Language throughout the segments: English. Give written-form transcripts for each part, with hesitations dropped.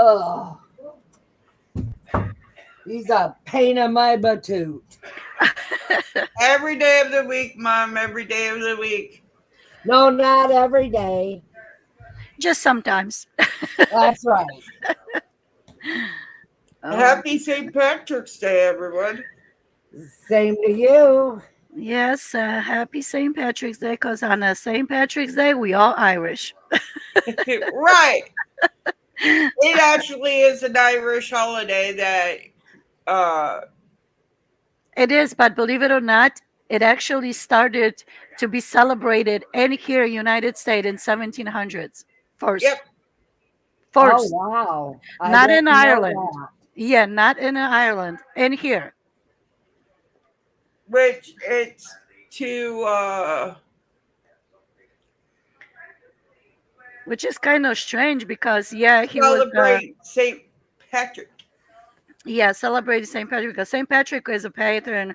Oh, he's a pain in my batoot. Every day of the week, Mom. Every day of the week. No, not every day. Just sometimes. That's right. Oh, Happy St. Patrick's Day, everyone. Same to you. yes, happy St. Patrick's Day, because on St. Patrick's Day, we all Irish. Right. It actually is an Irish holiday that uh It is, but believe it or not, it actually started to be celebrated in here, United States, in 1700s. yep, First, Oh, first, wow. I not in didn't know Ireland. that. Yeah, not in Ireland, in here, which it's to which is kind of strange because yeah, he was celebrate St. Patrick. yeah, celebrated St. Patrick because St. Patrick is a patron,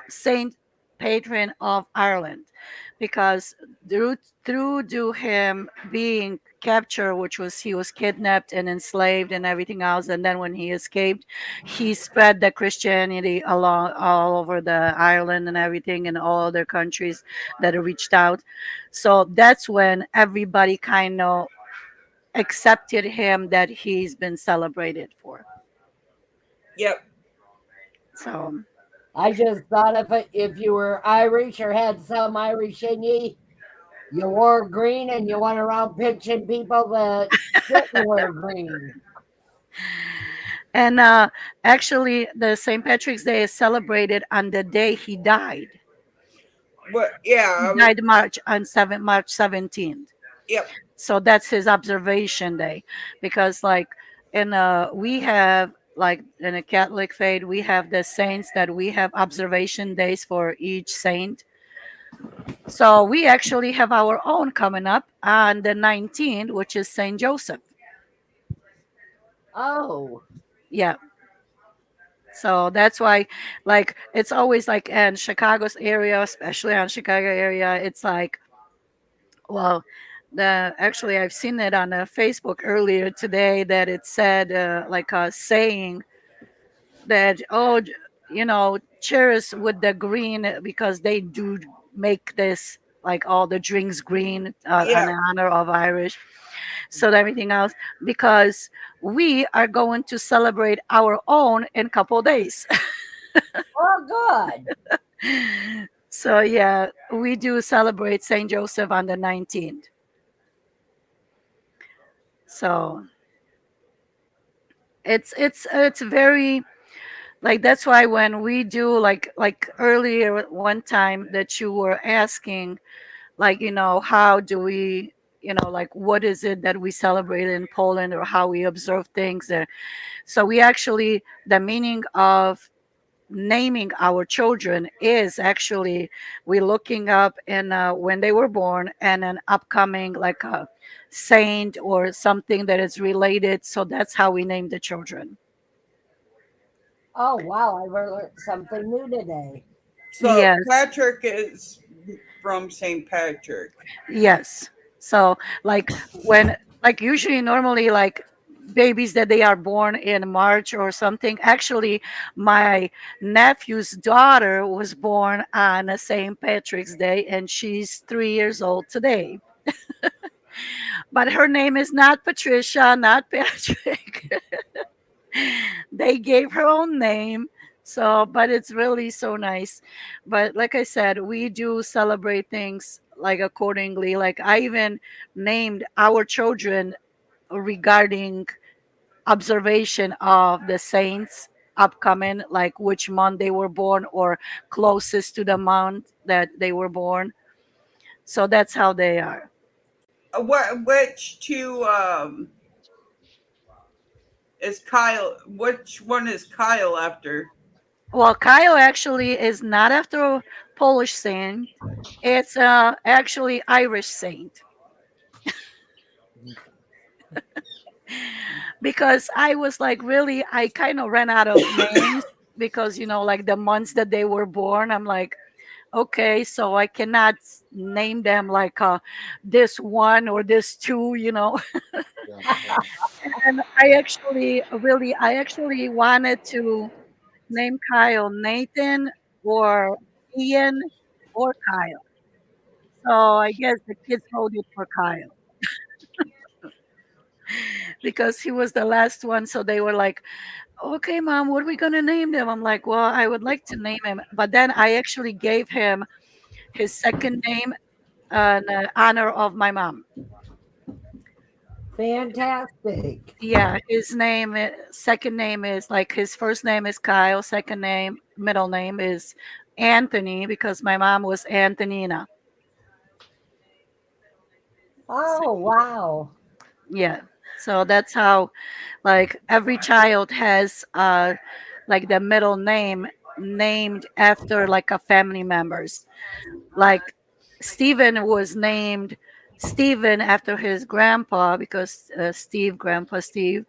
saint patron of Ireland, because through to him being captured, which was he was kidnapped and enslaved and everything else, and then when he escaped, he spread the Christianity along all over the Ireland and everything in all other countries that reached out. So that's when everybody kind of accepted him that he's been celebrated for. Yep. So I just thought if you were Irish or had some Irish in you, you wore green and you went around pinching people that didn't wear green. and actually, the St. Patrick's Day is celebrated on the day he died. But yeah, He died March 17th. yep. So that's his observation day, because like in we have like in a Catholic faith we have the saints that we have observation days for each saint. So we actually have our own coming up on the 19th, which is Saint Joseph. Oh, Yeah. So that's why, like, it's always like in Chicago's area, especially on Chicago area, it's like, well, the actually I've seen it on Facebook earlier today that it said like a saying that cheers with the green because they do make this like all the drinks green in Yeah. honor of Irish. So everything else because we are going to celebrate our own in a couple days. oh, good. So yeah, we do celebrate Saint Joseph on the 19th. So it's very like that's why when we do like earlier one time that you were asking like how do we like what is it that we celebrate in Poland or how we observe things there. So we actually the meaning of naming our children is actually we looking up in when they were born and an upcoming like a saint or something that is related, so that's how we name the children. Oh, wow. I learned something new today. So Yes, Patrick is from St. Patrick. yes. So like when like usually normally like babies that they are born in March or something, actually my nephew's daughter was born on a St. Patrick's Day and she's 3 years old today, but her name is not Patricia, not Patrick. They gave her own name. So but it's really so nice. But like I said, we do celebrate things like accordingly. Like I even named our children regarding observation of the saints upcoming, like which month they were born or closest to the month that they were born. So that's how they are. Which two is Kyle? Which one is Kyle after? Well, Kyle actually is not after a Polish saint. It's actually Irish saint, because I was like, really, I kind of ran out of names because like the months that they were born. I'm like, okay, so I cannot name them like this one or this two, you know. Uh-huh. And I actually wanted to name Kyle Nathan or Ian or Kyle. So I guess the kids voted for Kyle because he was the last one. So they were like, okay, mom, what are we going to name them? I'm like, well, I would like to name him. But then I actually gave him his second name in honor of my mom. Fantastic. Yeah, his second name is like his first name is Kyle, second name, middle name is Anthony because my mom was Antonina. Oh, wow. Yeah. So that's how like every child has like the middle name named after like a family members. Like Stephen was named Stephen after his grandpa because Grandpa Steve,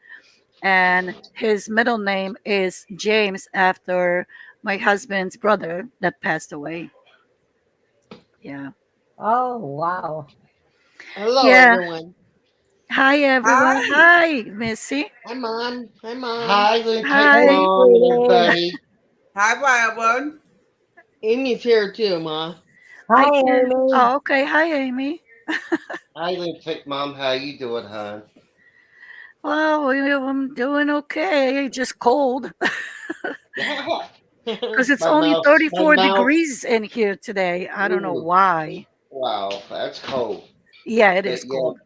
and his middle name is James after my husband's brother that passed away. Yeah. Oh, wow. Hello, Yeah. everyone. Hi everyone. Hi. Hi, Missy. Hi, Mom. Hi, Mom. Hi, Lindsay, Hi. Hey, Mom, and sweetie. everybody. Hi, Wild One. Amy's here too, Ma. I Hi, can. Amy. Oh, okay. Hi, Amy. Hi, Lindsay, Mom. How you doing, hon? Well, I'm doing okay. Just cold because it's my only mouth, my 34 mouth. degrees in here today. I don't know Ooh, why. wow, that's cold. Yeah, it But is yeah, cold.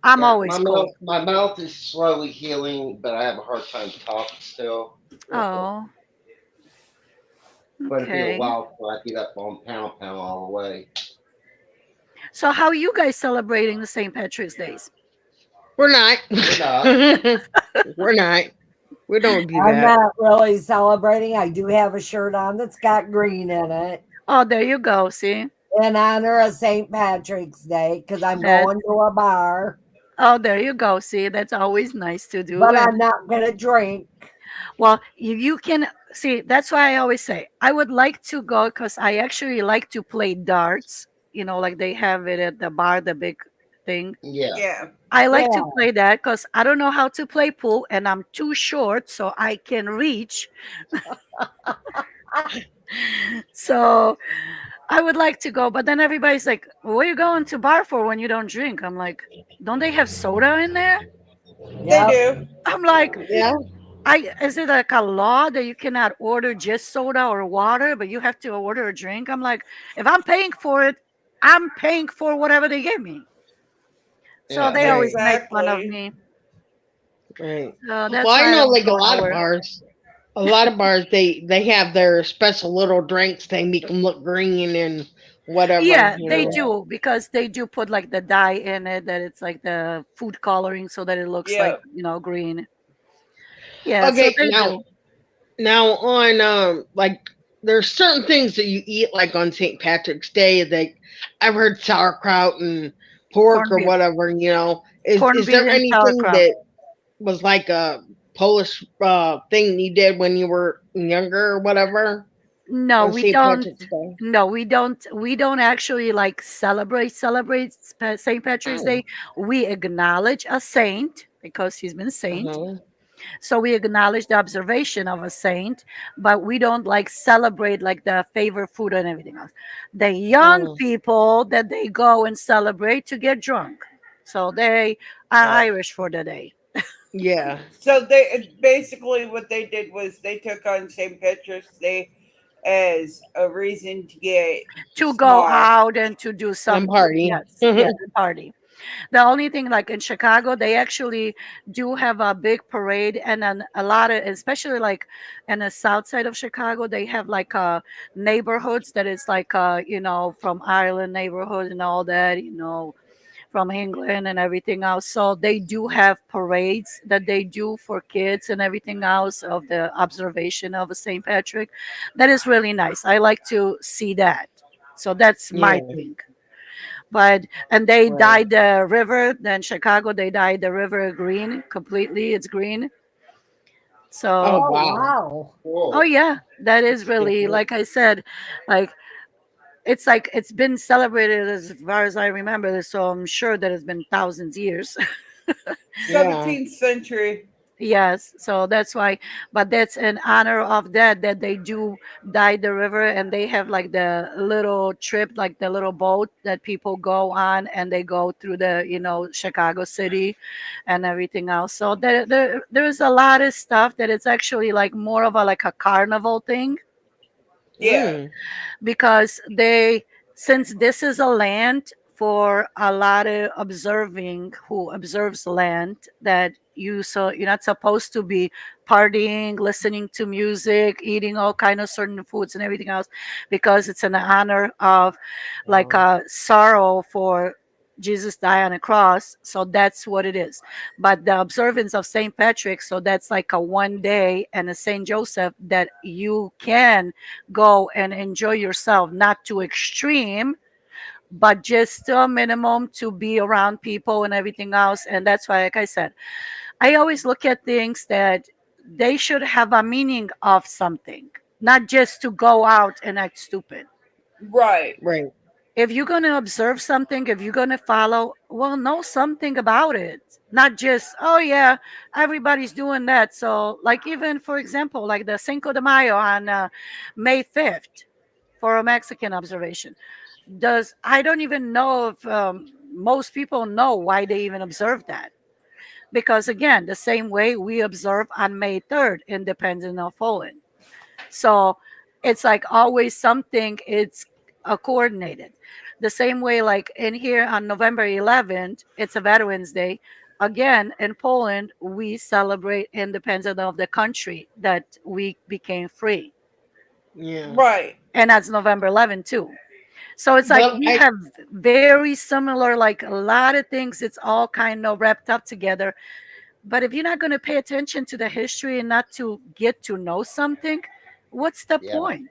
I'm yeah, always cold. my mouth is slowly healing, but I have a hard time talking still. Oh, But it'll be a okay. while before I get up on pound pound all the way. So, how are you guys celebrating the St. Patrick's Days? We're not. We're not. We're not. We don't do I'm that. not really celebrating. I do have a shirt on that's got green in it Oh, there you go. See, in honor of St. Patrick's Day because I'm that's going to a bar, oh, there you go. See, that's always nice to do. but And I'm not going to drink. well, you can see. That's why I always say I would like to go because I actually like to play darts. You know, like they have it at the bar, the big thing. Yeah. Yeah. I like to Yeah. play that because I don't know how to play pool and I'm too short, so I can reach. So I would like to go, but then everybody's like, "What are you going to bar for when you don't drink?" I'm like, "Don't they have soda in there?" They Yep. do. I'm like, Yeah. "I is it like a law that you cannot order just soda or water, but you have to order a drink?" I'm like, "If I'm paying for it, I'm paying for whatever they give me." So Yeah. they always Right. make fun of Exactly. me. Right. So Well, that's I why I know don't like a go lot of nowhere. bars. A lot of bars they have their special little drinks. They make them look green and whatever. Yeah, You they know. Yeah. do because they do put like the dye in it that it's like the food coloring so that it looks like, Yeah. green. Yeah, so Okay. they Now do. now on like there's certain things that you eat like on St. Patrick's Day. Like I've heard sauerkraut and pork Corned or beef. whatever. You know. Corned Is beef there and anything sauerkraut. that was like a Polish thing you did when you were younger or whatever No, on we St. don't. Patrick's Day? No, we don't actually like celebrate St. Patrick's Oh, Day. We acknowledge a saint because he's been saint. uh-huh. So we acknowledge the observation of a saint, but we don't like celebrate like the favorite food and everything else. The young Oh, people that they go and celebrate to get drunk. So they are Oh, Irish for the day. yeah, So they basically what they did was they took on St. Patrick's Day as a reason to get To go smart. out and to do and something. party. Yes, yes, and party. The only thing, like in Chicago, they actually do have a big parade, and then a lot of, especially like in the south side of Chicago, they have like neighborhoods that is like from Ireland neighborhood and all that, from England and everything else. So they do have parades that they do for kids and everything else of the observation of a St. Patrick. That is really nice. I like to see that. So that's my Yeah, thing. But and they right. dyed the river. Then Chicago, they dyed the river green completely. It's green. Oh So, Oh, wow. wow. oh cool. yeah, that is That's really different. like I said, like it's like it's been celebrated as far as I remember, so I'm sure that it's been thousands years. Yeah. 17th century. Yes, so that's why, but that's in honor of that they do dye the river, and they have like the little trip, like the little boat that people go on, and they go through the, Chicago City and everything else. So there's a lot of stuff that it's actually like more of a like a carnival thing, Yeah. Mm. because since this is a land for a lot of observing who observes land, that you're not supposed to be partying, listening to music, eating all kind of certain foods and everything else, because it's an honor of like a sorrow for Jesus died on a cross. So that's what it is. But the observance of St. Patrick, so that's like a 1 day, and a St. Joseph, that you can go and enjoy yourself, not too extreme, but just a minimum to be around people and everything else. And that's why, like I said, I always look at things that they should have a meaning of something, not just to go out and act stupid. Right. Right. If you're going to observe something, if you're going to follow, well, know something about it. Not just, oh, yeah, everybody's doing that. So, like, even for example, like the Cinco de Mayo on May 5th for a Mexican observation. I don't even know if most people know why they even observe that. Because, again, the same way we observe on May 3rd, Independence of Poland. So it's like always something, it's coordinated. The same way, like in here on November 11th, it's a Veterans Day. Again, in Poland, we celebrate independence of the country that we became free. Yeah. Right. And that's November 11th too. So it's like But we I have very similar, like a lot of things. It's all kind of wrapped up together. But if you're not going to pay attention to the history and not to get to know something, what's the Yeah. point?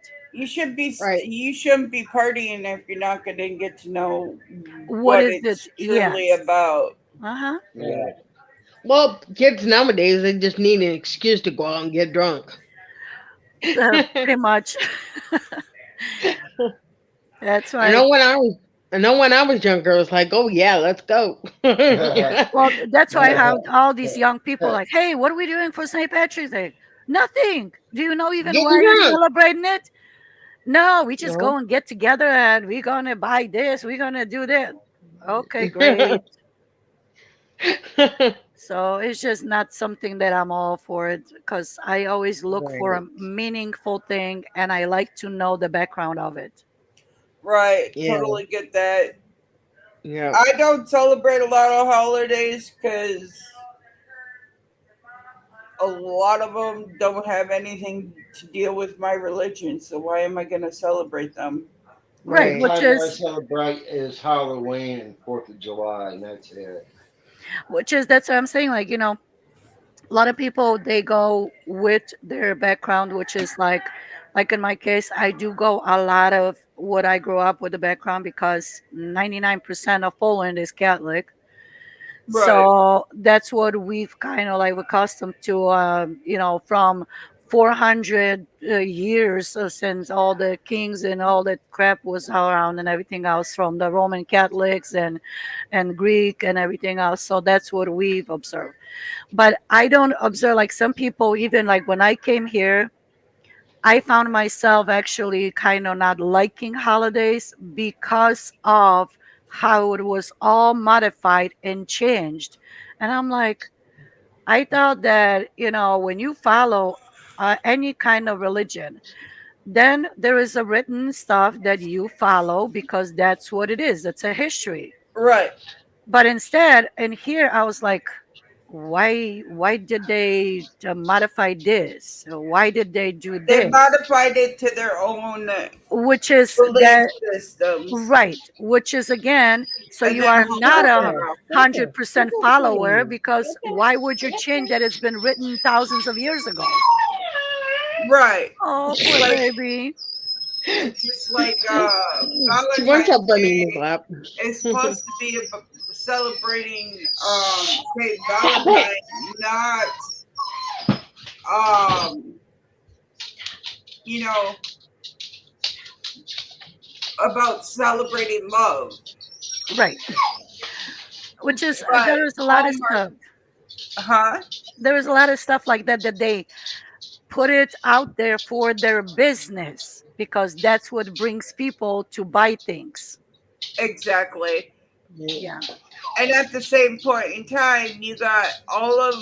right. You shouldn't be partying if you're not going to get to know What what is it? it's truly Yes. about. Uh-huh. Yeah. Well, kids nowadays they just need an excuse to go out and get drunk. Pretty much. That's I why. know when I was I know when I was younger, it was like, oh yeah, let's go. Well, that's why how all these young people like, hey, what are we doing for St. Patrick's Day? Nothing. Do you know even why Getting we're drunk. celebrating it? No, we just No. go and get together and we're gonna buy this, we're gonna do that. Okay, great. So it's just not something that I'm all for it, because I always look for a Right. meaningful thing and I like to know the background of it. Right. Yeah. Totally get that. Yeah. I don't celebrate a lot of holidays because a lot of them don't have anything to deal with my religion. So why am I going to celebrate them? The Right, only Right. which time that I is celebrate is Halloween and 4th of July, and that's it. that's what I'm saying. Like, a lot of people they go with their background, which is like in my case, I do go a lot of what I grew up with the background, because 99% of Poland is Catholic. Right. So that's what we've kind of like accustomed to, from 400 years since all the kings and all that crap was around and everything else, from the Roman Catholics and Greek and everything else. So that's what we've observed. But I don't observe like some people, even like when I came here, I found myself actually kind of not liking holidays because of how it was all modified and changed. And I'm like, I thought that, when you follow any kind of religion, then there is a written stuff that you follow because that's what it is. It's a history. Right. But instead, in here, I was like, why did they modify this? Why did they do They this? modified it to their own Which is belief that systems. right? Which is again, so And you then are not a Papa, Papa, 100% Papa, follower, Papa. because why would you change that? It's been written thousands of years ago. right. Oh, Just poor like baby. just like She wants Valentine's a bunny in his Day lap. is supposed to be celebrating Saint Valentine, not um you know about celebrating love, Right. Which is but there is a lot of Hallmark, stuff. huh? There is a lot of stuff like that that they put it out there for their business because that's what brings people to buy things. Exactly. Yeah. And at the same point in time, you got all of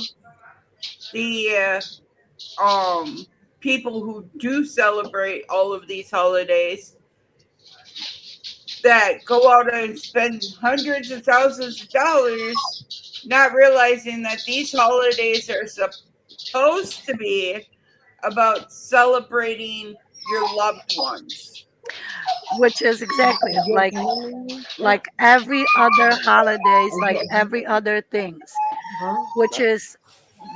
the people who do celebrate all of these holidays that go out and spend hundreds of thousands of dollars, not realizing that these holidays are supposed to be about celebrating your loved ones. Which is exactly Get me? like every other holidays, like every other things, Huh? which is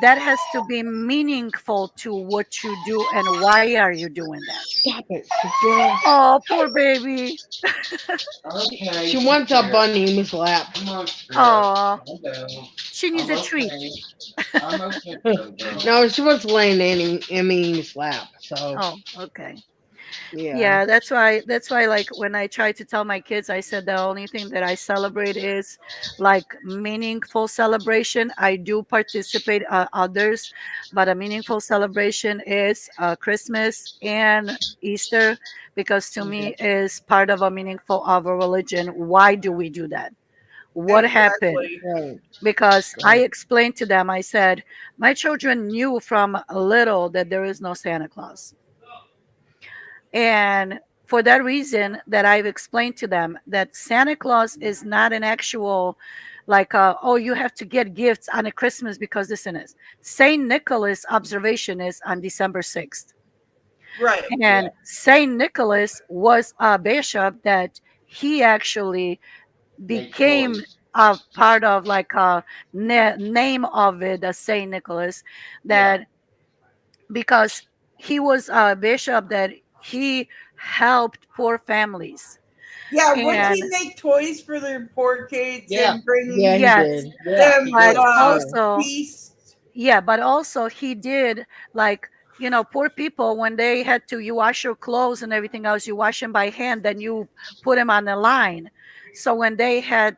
that has to be meaningful to what you do and why are you doing that. Stop it, Sophia. Oh, poor baby. Okay. She wants a Spirit. bunny in his lap. Come on, Spirit. Oh, Calm down. she needs I'm a treat. okay. I'm okay, little girl. No, she was laying in Emmy's lap. So Oh, okay. yeah. Yeah, that's why like when I try to tell my kids, I said the only thing that I celebrate is like meaningful celebration. I do participate others, but a meaningful celebration is Christmas and Easter because to me is part of a meaningful of a religion. Why do we do that? What happened? Exactly. Right. Because I Right. explained to them, I said, my children knew from little that there is no Santa Claus. And for that reason that I've explained to them that Santa Claus is not an actual like oh you have to get gifts on a Christmas because this and this. Saint Nicholas observation is on December 6th. Right. Yeah. And Saint Nicholas was a bishop that he actually Make became toys. a part of like a name of it, the Saint Nicholas, Yeah. that because he was a bishop that he helped poor families. Yeah, wouldn't And he make toys for their poor kids Yeah. and bring Yeah, he yes, did. Yeah. them He but did. Yeah. also feasts? but also he did like poor people when they had to you wash your clothes and everything else, you wash them by hand, then you put them on the line. So when they had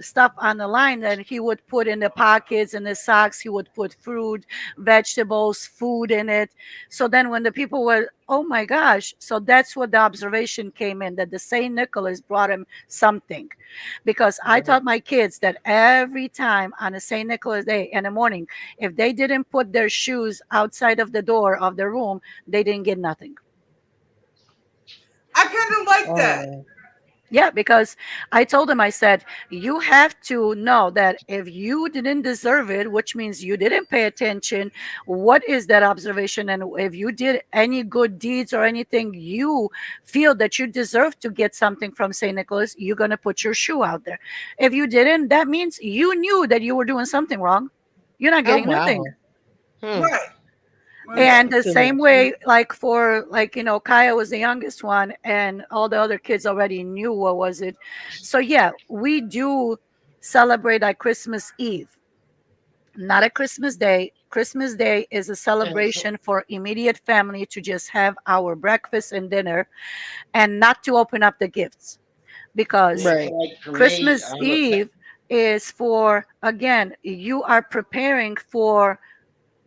stuff on the line, then he would put in the pockets and the socks, he would put fruit, vegetables, food in it. So then when the people were, oh my gosh, so that's what the observation came in, that the Saint Nicholas brought him something. Because I Right. taught my kids that every time on a St. Nicholas Day in the morning, if they didn't put their shoes outside of the door of their room, they didn't get nothing. I kind of like that. Oh. Yeah, because I told them, I said, you have to know that if you didn't deserve it, which means you didn't pay attention, what is that observation? And if you did any good deeds or anything, you feel that you deserve to get something from St. Nicholas, you're going to put your shoe out there. If you didn't, that means you knew that you were doing something wrong. You're not Oh getting nothing. wow. Hmm. Right. And Right. the So, same way, like for like Kaya was the youngest one, and all the other kids already knew what was it. So yeah, we do celebrate like Christmas Eve, not a Christmas Day. Christmas Day is a And so, celebration for immediate family to just have our breakfast and dinner, and not to open up the gifts because right. like for me, Christmas Eve is for again you are preparing for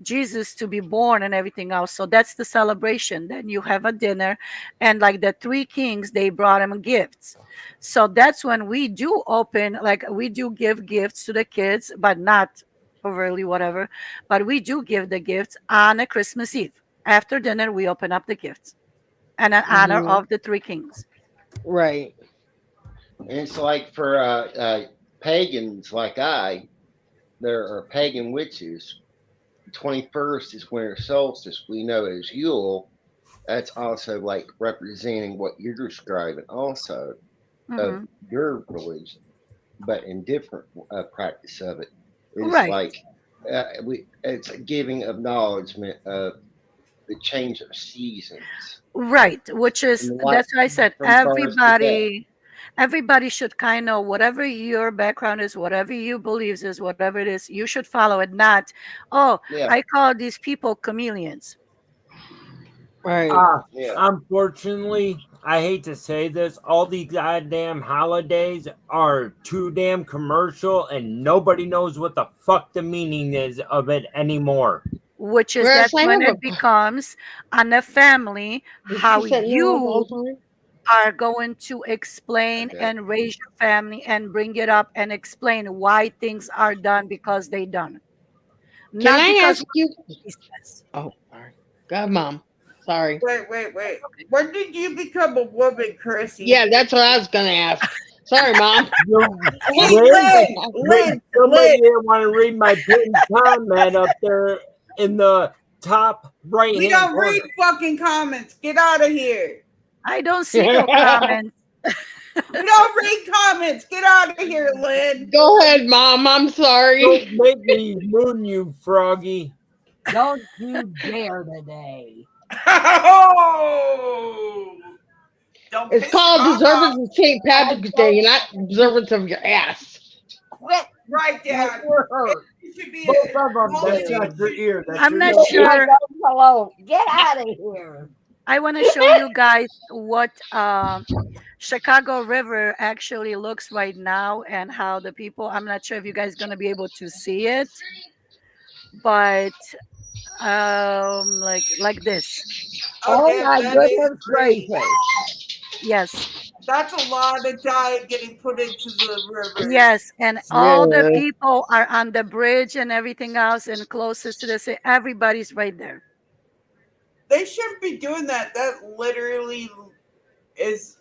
Jesus to be born and everything else. So that's the celebration. Then you have a dinner, and like the three kings, they brought him gifts. So that's when we do open, like we do give gifts to the kids, but not overly whatever. But we do give the gifts on a Christmas Eve. After dinner, we open up the gifts and in honor Hmm. of the three kings. Right. and it's like for pagans like there are pagan witches. 21st is winter solstice. We know as Yule. That's also like representing what you're describing, also of Hmm. your religion, but in different practice of it. Is Right, like it's a giving acknowledgement of the change of seasons right. Which is and like that's why I said from birth to death. everybody should kind of whatever your background is, whatever you believes is, whatever it is, you should follow it. Not, oh, Yeah, I call these people chameleons. Right. Uh, Yeah. Unfortunately, I hate to say this, all these goddamn holidays are too damn commercial and nobody knows what the fuck the meaning is of it anymore. Which is Whereas that I when have it becomes on a family, did you how set me up you all time? are going to explain Okay. and raise your family and bring it up and explain why things are done because they done, Can not I because ask you? what he says. Oh, sorry. God, mom. Sorry. Wait. When did you become a woman, Chrissy? Yeah, that's what I was gonna ask. Sorry, mom. You, Hey, somebody Lynn. want to read my pinned comment up there in the top right We hand don't read corner. fucking comments. Get out of here. I don't see no comments. We don't read comments. Get out of here, Lynn. Go ahead, mom. I'm sorry. Don't make me moon you, Froggy. don't you dare today. Oh, don't It's piss your called mom off. observance of St. I Patrick's Day, don't not observance of your ass. quit. Right, My Dad. ear hurt. It should be Both a of them That's holiday. do. not your ear, that's I'm your not nose. Leave my sure. nose alone. Get out of here. I want to show you guys what Chicago River actually looks right now and how the people. I'm not sure if you guys gonna be able to see it, but like this. Oh, Oh damn, my that is goodness pretty. gracious. Yes, That's a lot of dye getting put into the river. yes, and all the Yeah. people are on the bridge and everything else, and closest to the city. Everybody's right there. They shouldn't be doing that. That literally is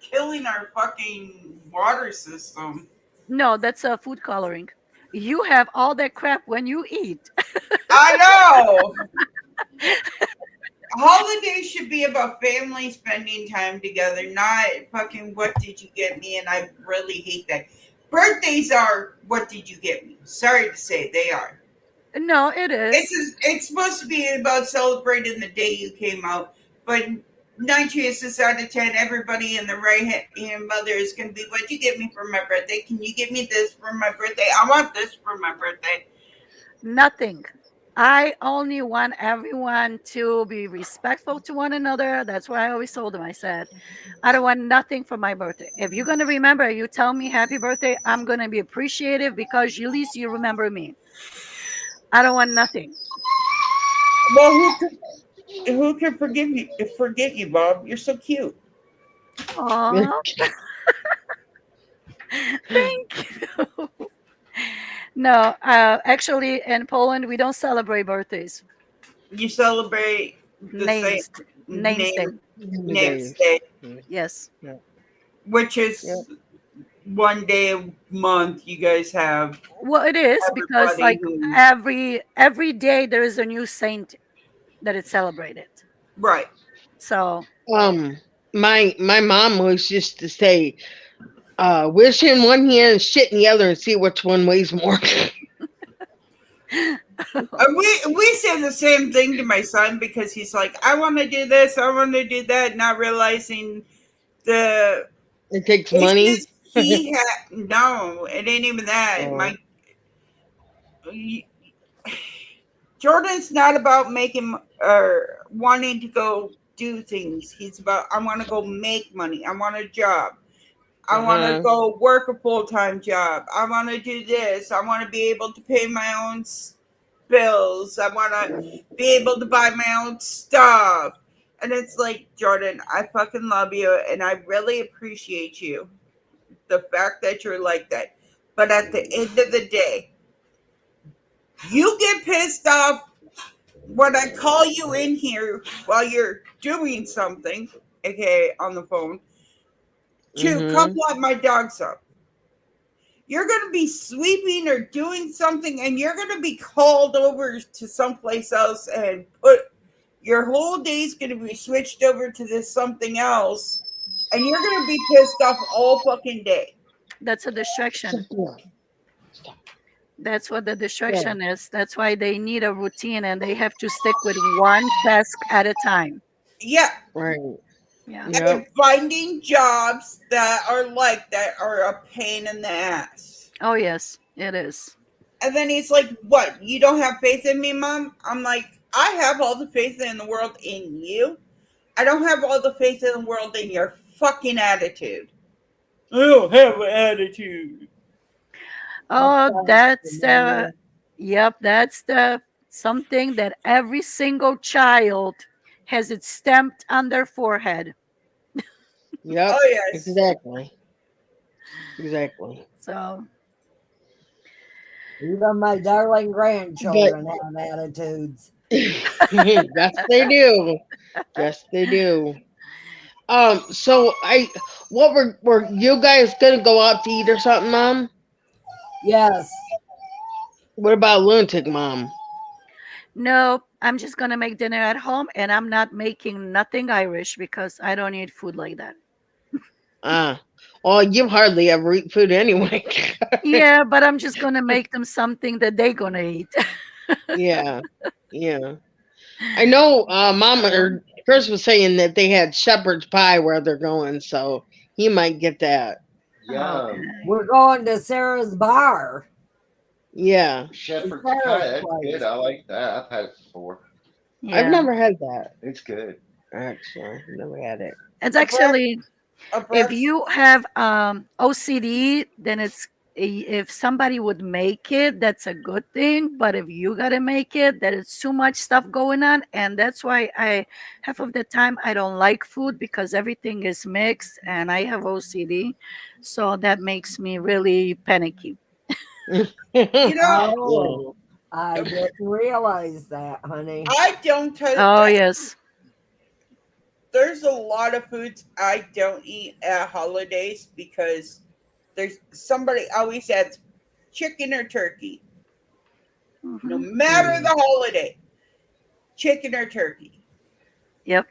killing our fucking water system. No, that's a food coloring. You have all that crap when you eat. I know. Holidays should be about family spending time together, not fucking what did you get me, and I really hate that. Birthdays are what did you get me. Sorry to say, they are. No, it is. It's supposed to be about celebrating the day you came out, but 9 chances out of 10, everybody in the right hand mother is going to be, "What'd you get me for my birthday? Can you give me this for my birthday? I want this for my birthday." Nothing. I only want everyone to be respectful to one another. That's what I always told them. I said, I don't want nothing for my birthday. If you're going to remember, you tell me happy birthday, I'm going to be appreciative because at least you remember me. I don't want nothing. Well, who can forgive you? Forget you, Bob. You're so cute. Oh, thank you. No, actually, in Poland, we don't celebrate birthdays. You celebrate the same Names, names day. name names Days. day, Yes. Yeah. which Yeah. is one day a month. You guys have Well, it is because everybody like who every day there is a new saint that is celebrated. right. So Um, my mom always used to say, wish in one hand and shit in the other and see which one weighs more. We say the same thing to my son because he's like, I want to do this, I want to do that, not realizing the It takes money. issues he had. No, it ain't even that. Oh. My Jordan's not about making or wanting to go do things. He's about I want to go make money. I want a job. I want to Uh-huh. go work a full time job. I want to do this. I want to be able to pay my own bills. I want to be able to buy my own stuff. And it's like, Jordan, I fucking love you and I really appreciate you. The fact that you're like that. But at the end of the day, you get pissed off when I call you in here while you're doing something, aka on the phone, to come Mm-hmm. let my dogs up. You're going to be sweeping or doing something and you're going to be called over to someplace else and put your whole day's going to be switched over to this something else and you're going to be pissed off all fucking day. that's a distraction. Stop. That's what the Yeah. distraction is. That's why they need a routine and they have to stick with one task at a time. Yeah. Right. Yeah. And Yep. finding jobs that are like that are a pain in the ass. Oh yes, it is. And then he's like, "What? You don't have faith in me, Mom?" I'm like, I have all the faith in the world in you. I don't have all the faith in the world in your fucking attitude. I don't have an attitude. Of Oh, course, that's Amelia. yep, that's the something that every single child has it stamped on their forehead. Yep. Oh yes. Exactly. Exactly. So, Even my darling But grandchildren have attitudes. yes, they do. Yes, they do. So what were you guys gonna go out to eat or something, Mom? Yes. What about lunatic, Mom? no, I'm just gonna make dinner at home, and I'm not making nothing Irish because I don't eat food like that. Ah, well, you hardly ever eat food anyway. Yeah, but I'm just gonna make them something that they gonna eat. Yeah, yeah. I know. Mom or Chris was saying that they had shepherd's pie where they're going, so he might get that. Yum. Okay. We're going to Sarah's bar. Yeah, To Shepherd's pie, Sarah's that's good. place. I like that. I've had it before. I've Yeah, never had that It's good. actually. Never had it. it's A breast, actually a if breast. you have OCD, then if somebody would make it, that's a good thing. But if you gotta make it, there is too much stuff going on, and that's why I half of the time I don't like food because everything is mixed, and I have OCD, so that makes me really panicky. You know, Yeah. Oh, I didn't realize that, honey. I don't. Oh yes. There's a lot of foods I don't eat at holidays because there's somebody always adds chicken or turkey, no Hmm. matter the Mm. holiday, chicken or turkey. Yep.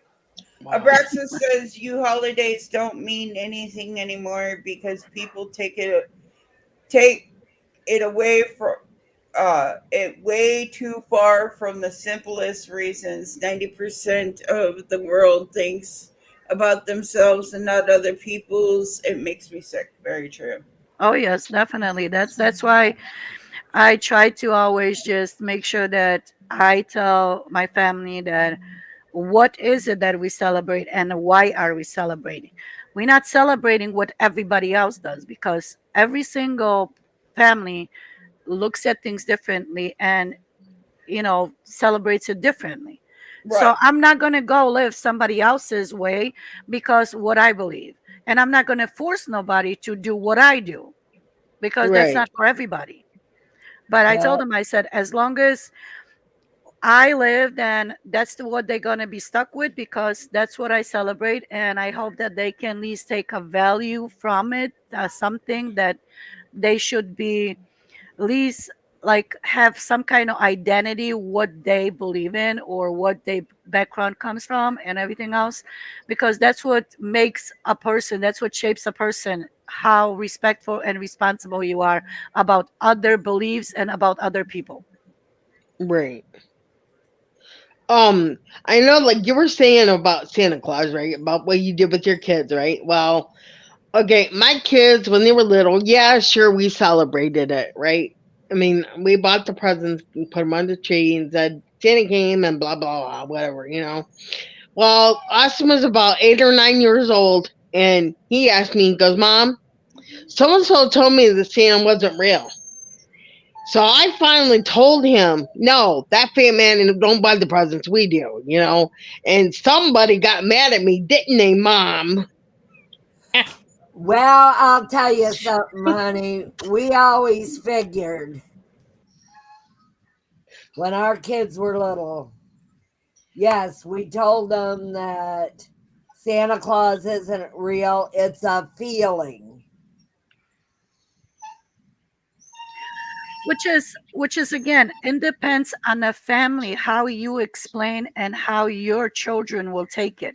Wow. Abraxas says you holidays don't mean anything anymore because people take it away from it way too far from the simplest reasons. 90% of the world thinks about themselves and not other people's. It makes me sick. Very true. Oh yes, definitely. That's why I try to always just make sure that I tell my family that what is it that we celebrate and why are we celebrating. We're not celebrating what everybody else does because every single family looks at things differently and celebrates it differently. So Right. I'm not going to go live somebody else's way because what I believe, and I'm not going to force nobody to do what I do because that's Right. not for everybody. But I told Well, them, I said, as long as I live, then that's what they're going to be stuck with because that's what I celebrate. And I hope that they can at least take a value from it, something that they should be at least like have some kind of identity, what they believe in or what their background comes from and everything else. Because that's what makes a person, that's what shapes a person, how respectful and responsible you are about other beliefs and about other people. Right. I know, like you were saying about Santa Claus, right? About what you did with your kids, right? Well, okay, my kids when they were little, yeah, sure, we celebrated it, right? I mean, we bought the presents, and put them on the tree, and said Santa came and blah blah blah, whatever, you know. Well, Austin was about 8 or 9 years old, and he asked me, he goes, "Mom, so and so told me that Santa wasn't real." So I finally told him, no, that fat man don't buy the presents we do, you know. And somebody got mad at me, didn't they, Mom? well, I'll tell you something, honey. We always figured when our kids were little, yes, we told them that Santa Claus isn't real, it's a feeling. Which is again, it depends on the family how you explain and how your children will take it.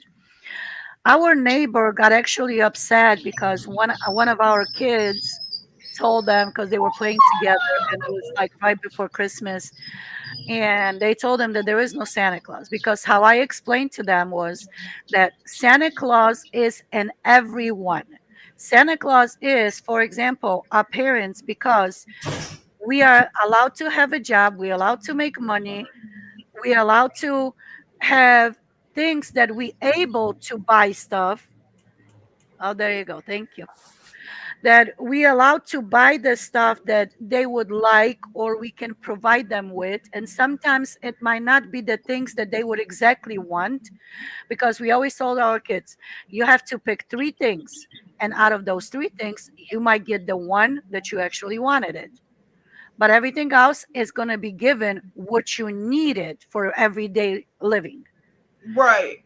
Our neighbor got actually upset because one of our kids told them because they were playing together and it was like right before Christmas, and they told them that there is no Santa Claus because how I explained to them was that Santa Claus is an everyone. Santa Claus is, for example, our parents because we are allowed to have a job, we're allowed to make money, we allowed to have things that we able to buy stuff. Oh, there you go. Thank you. That we allowed to buy the stuff that they would like or we can provide them with. And sometimes it might not be the things that they would exactly want, because we always told our kids, you have to pick three things. And out of those three things, you might get the one that you actually wanted it. But everything else is going to be given what you needed for everyday living. Right.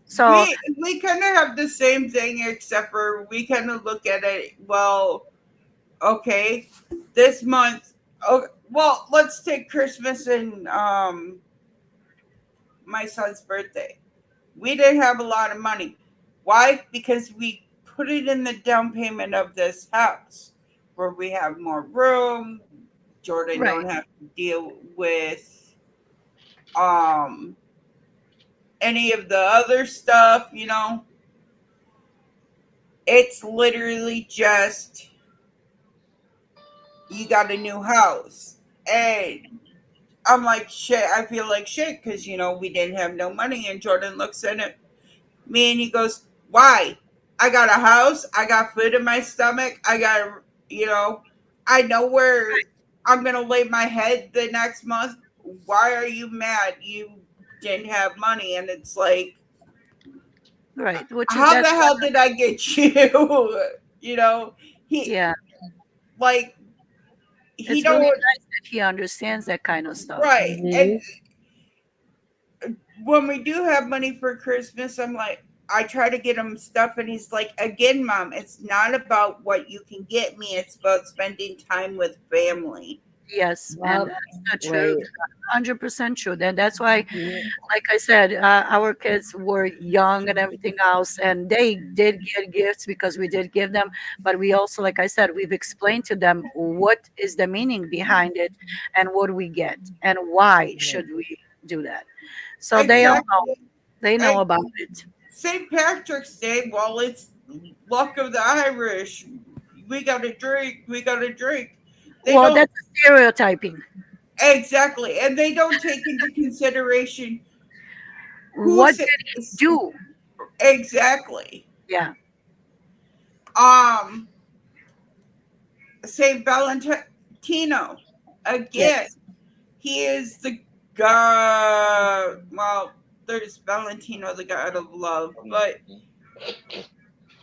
So, We kind of have the same thing, except for we kind of look at it. Well, okay, this month. Oh, well, let's take Christmas and my son's birthday. We didn't have a lot of money. Why? Because we put it in the down payment of this house, where we have more room. Jordan right, don't have to deal with um any of the other stuff. It's literally just you got a new house. And I'm like, shit, I feel like shit because, we didn't have no money. And Jordan looks at me and he goes, why? I got a house. I got food in my stomach. I know where I'm going to lay my head the next month. Why are you mad? You didn't have money. And it's like, right. Which is how the that's hell did I get you? He, yeah. like, he It's really don't. nice that he understands that kind of stuff. Right. And Mhm. when we do have money for Christmas, I'm like, I try to get him stuff, and he's like, again, Mom, it's not about what you can get me, it's about spending time with family. Yes, and Yep. that's the truth. Right. 100% true. And that's why, Yeah. like I said, our kids were young and everything else, and they did get gifts because we did give them. But we also, like I said, we've explained to them what is the meaning behind it and what we get and why should we do that. So they all know. Exactly. They know And about it. St. Patrick's Day, well, it's luck of the Irish. We got to drink. We got to drink. They Well, don't. that's stereotyping. Exactly. And they don't take into consideration What who's did he do? exactly. Yeah. Um, St. Valentino, again, Yes. he is the god. Well, there's Valentino, the god of love, but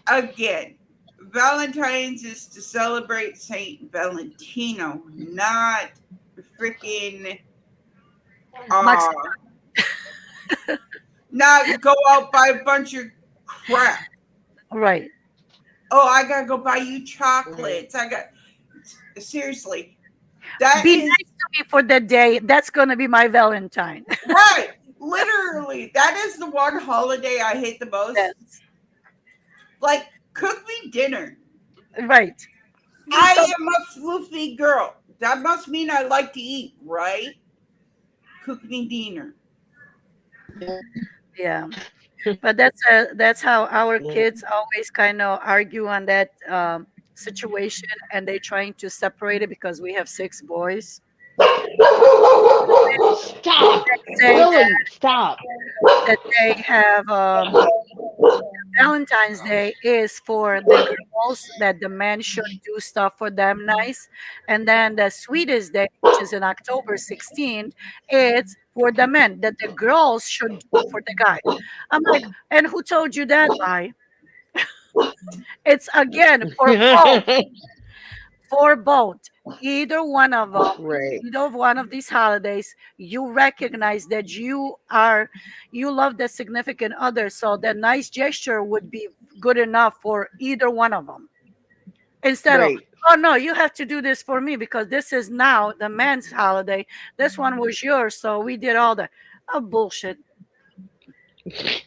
again, Valentine's is to celebrate Saint Valentino, not freaking Max, uh not go out buy a bunch of crap. right. Oh, I gotta go buy you chocolates. I got seriously. That Be is nice to me for the day. That's gonna be my Valentine. right. Literally, that is the one holiday I hate the most. Yes. Like, cook me dinner. Right. I So am a floofy girl. That must mean I like to eat, right? Cook me dinner. yeah. But that's how our kids always kind of argue on that situation, and they trying to separate it because we have six boys. Stop. Say Dylan, stop. that they have Valentine's Day is for the girls, that the men should do stuff for them nice. And then the sweetest day, which is in October 16th, it's for the men, that the girls should do for the guy. I'm like, and who told you that, lie? It's again for both, for both. Either one of them, Right. either one of these holidays, you recognize that you love the significant other. So the nice gesture would be good enough for either one of them. Instead of, Right. oh no, you have to do this for me because this is now the man's holiday. This one was yours, so we did all that. Oh, bullshit.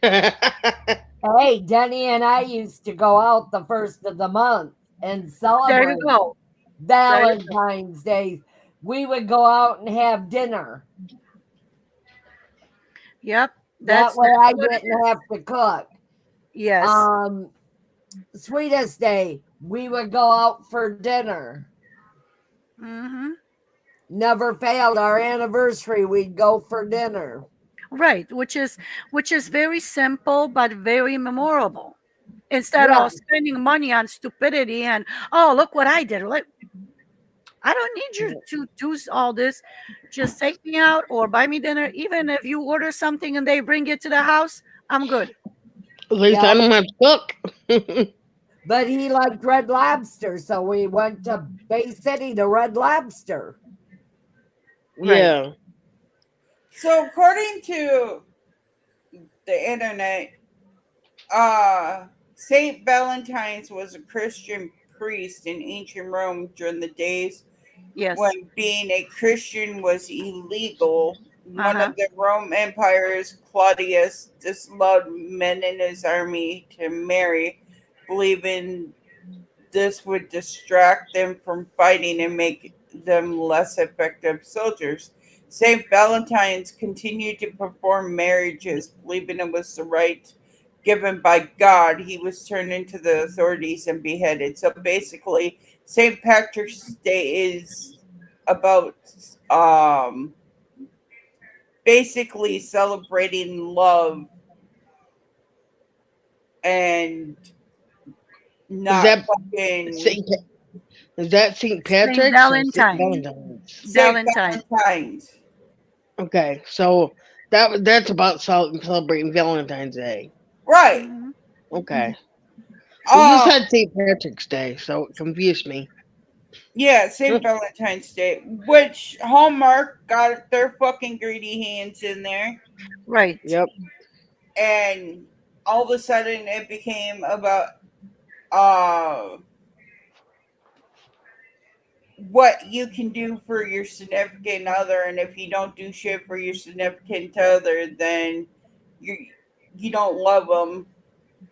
Hey, Denny and I used to go out the first of the month and There you celebrate go. There you go. Valentine's Day. We would go out and have dinner. Yep. That way That's I what it didn't is. have to cook. Yes. Um, Sweetest Day, we would go out for dinner. Mm-hmm. Never failed. Our anniversary, we'd go for dinner. Right, which is very simple but very memorable. Instead Yeah, of spending money on stupidity and, oh, look what I did. Like, I don't need you to do all this. Just take me out or buy me dinner. Even if you order something and they bring it to the house, I'm good. At least yeah. I don't have to cook. But he liked Red Lobster, so we went to Bay City to Red Lobster. Right. Yeah. So according to the internet, Saint Valentine's was a Christian priest in ancient Rome during the days Yes. when being a Christian was illegal. Uh One huh. of the Rome Empire's Claudius disallowed men in his army to marry, believing this would distract them from fighting and make them less effective soldiers. St. Valentine's continued to perform marriages, believing it was the right given by God. He was turned into the authorities and beheaded. So basically, St. Patrick's Day is about um, basically celebrating love and Is not that fucking Saint? Is that Saint Saint Patrick's or Saint Valentine. Valentine's? St. Valentine. Valentine's. Okay, so that's about celebrating Valentine's Day. Right. Mhm. Okay. Well, you Um, said St. Patrick's Day, so it confused me. yeah, St. Valentine's Day, which Hallmark got their fucking greedy hands in there, Right. Yep. and all of a sudden it became about uh what you can do for your significant other, and if you don't do shit for your significant other, then you you don't love them,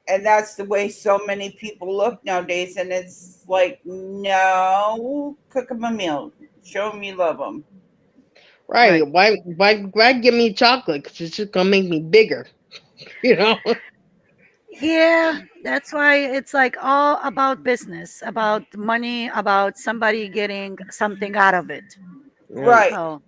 and that's the way so many people look nowadays. And it's like, no, cook them a meal, show them you love them. Right. Right. Why give me chocolate? Because it's just gonna make me bigger. You know. Yeah, that's why it's like all about business, about money, about somebody getting something out of it. Yeah. Right. So,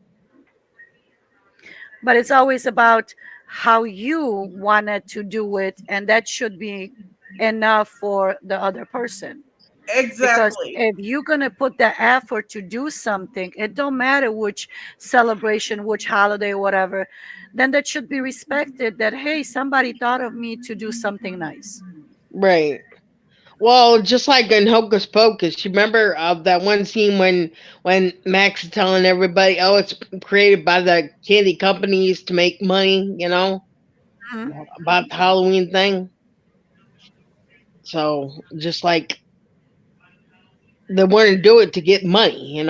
but it's always about how you wanted to do it, and that should be enough for the other person. Because Exactly. if you're gonna put the effort to do something, it don't matter which celebration, which holiday, whatever, then that should be respected. That, hey, somebody thought of me to do something nice. Right. Well, just like in Hocus Pocus, you remember that one scene when Max is telling everybody, "Oh, it's created by the candy companies to make money," Mhm. Yep. about the Halloween thing. So just like they wanted to do it to get money.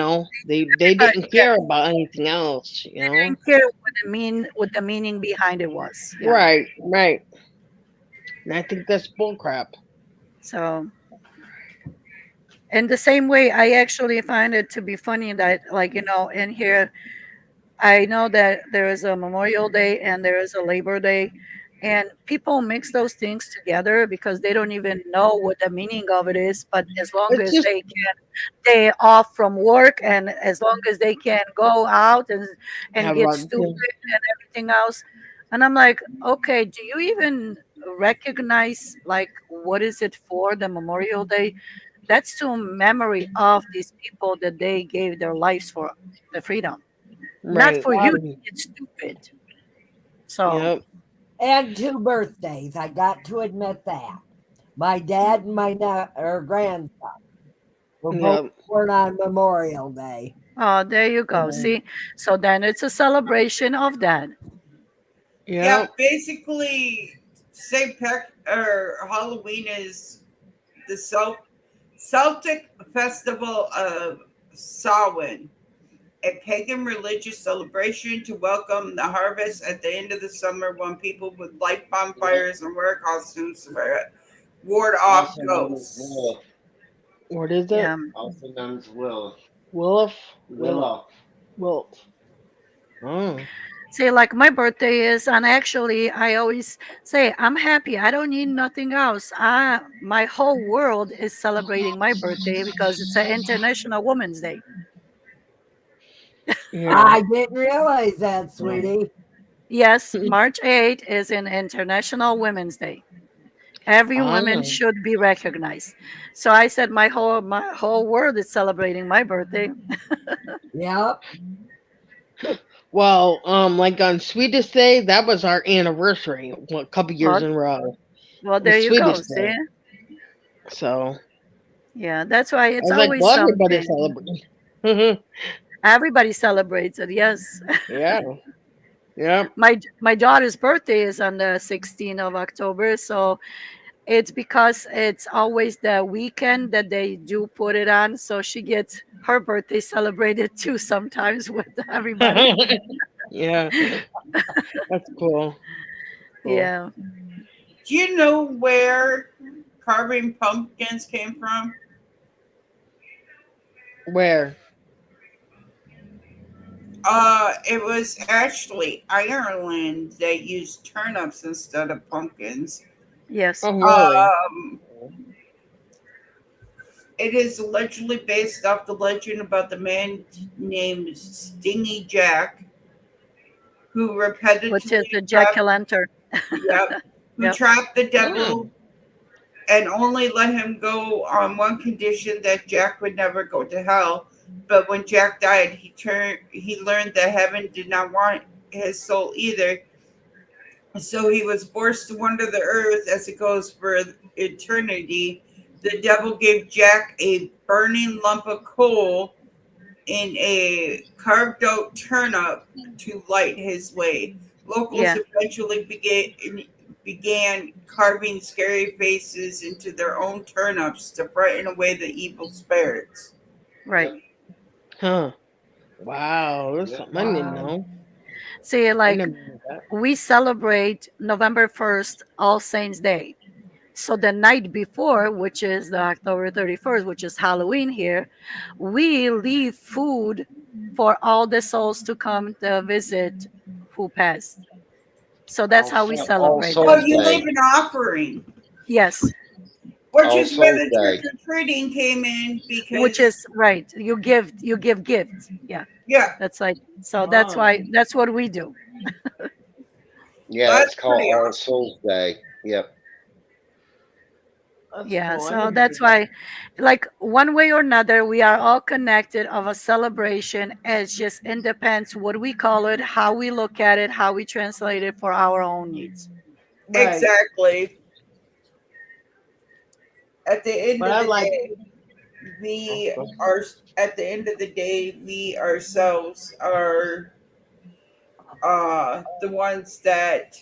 They Everybody, didn't yeah, care about anything else. didn't care what the meaning behind it was. Yeah. Right, right. And I think that's bullcrap. So, in the same way, I actually find it to be funny that, like, in here, I know that there is a Memorial Day and there is a Labor Day, and people mix those things together because they don't even know what the meaning of it is. But as long It's as just they can, they off from work, and as long as they can go out and have get a stupid and everything else, and I'm like, okay, do you even recognize like what is it for the Memorial Day? That's to memory of these people that they gave their lives for the freedom, not right. for you to And, get stupid. So, Yep. and two birthdays. I got to admit that. My dad and my or grandson were both Yep. born on Memorial Day. oh, there you go. Yeah. See, so then it's a celebration of that. Yeah, Yep. basically, St. Patrick or Halloween is the Celtic festival of Samhain, a pagan religious celebration to welcome the harvest at the end of the summer when people would light Yep. bonfires and wear costumes to ward off Also known as ghosts. Lilith. What is it? Yeah. Also known as Lilith. Wilf? Will Lilith. Wilf. Oh. See, like my birthday is, and actually, I always say I'm happy. I don't need nothing else. My whole world is celebrating my birthday because it's an International Women's Day. Yeah. I didn't realize that, Yeah. sweetie. Yes, March 8th is an International Women's Day. Every woman Oh. should be recognized. So I said my whole world is celebrating my birthday. Yep. Well, like on Sweetest Day, that was our anniversary a couple years Well, in a row. well, The there you go. Sweetest See? Day. So Yeah, that's why I it's was like, always well, everybody something. celebrating. Everybody celebrates it. Yes. Yeah. Yeah. My daughter's birthday is on the 16th of October, so it's because it's always the weekend that they do put it on, so she gets her birthday celebrated too sometimes with everybody. Yeah. That's cool. Cool. Yeah. Do you know where carving pumpkins came from? Where? It was actually Ireland that used turnips instead of pumpkins. Yes. Oh, really? Um, it is allegedly based off the legend about the man named Stingy Jack, who Which is the repetitively Jack trapped, Lantern. yep, who Yep. trapped the Mm. devil and only let him go on one condition, that Jack would never go to hell. But when Jack died, he learned that heaven did not want his soul either. So he was forced to wander the earth as it goes for eternity. The devil gave Jack a burning lump of coal in a carved out turnip to light his way. Locals Yeah. eventually began carving scary faces into their own turnips to frighten away the evil spirits. Right. Huh. Wow. That's something I didn't Wow. know. See, I like never knew that. we celebrate November 1st, All Saints Day. So the night before, which is the October 31st, which is Halloween here, we leave food for all the souls to come to visit who passed. So that's how we All celebrate Oh, that. Souls you leave Day. an offering, Yes, which All is where Souls the trick Day. or treating came in which because, is right. You give gifts. Yeah, yeah, that's like so that's Oh, why that's what we do. Yeah, that's it's called pretty All awesome. Souls Day. Yep. That's Yeah, cool. I so never knew that's why, like one way or another, we are all connected of a celebration. It depends what we call it, how we look at it, how we translate it for our own needs. that. Right. Exactly. At the end But of I the like. day, we are at the end of the day, we ourselves are the ones that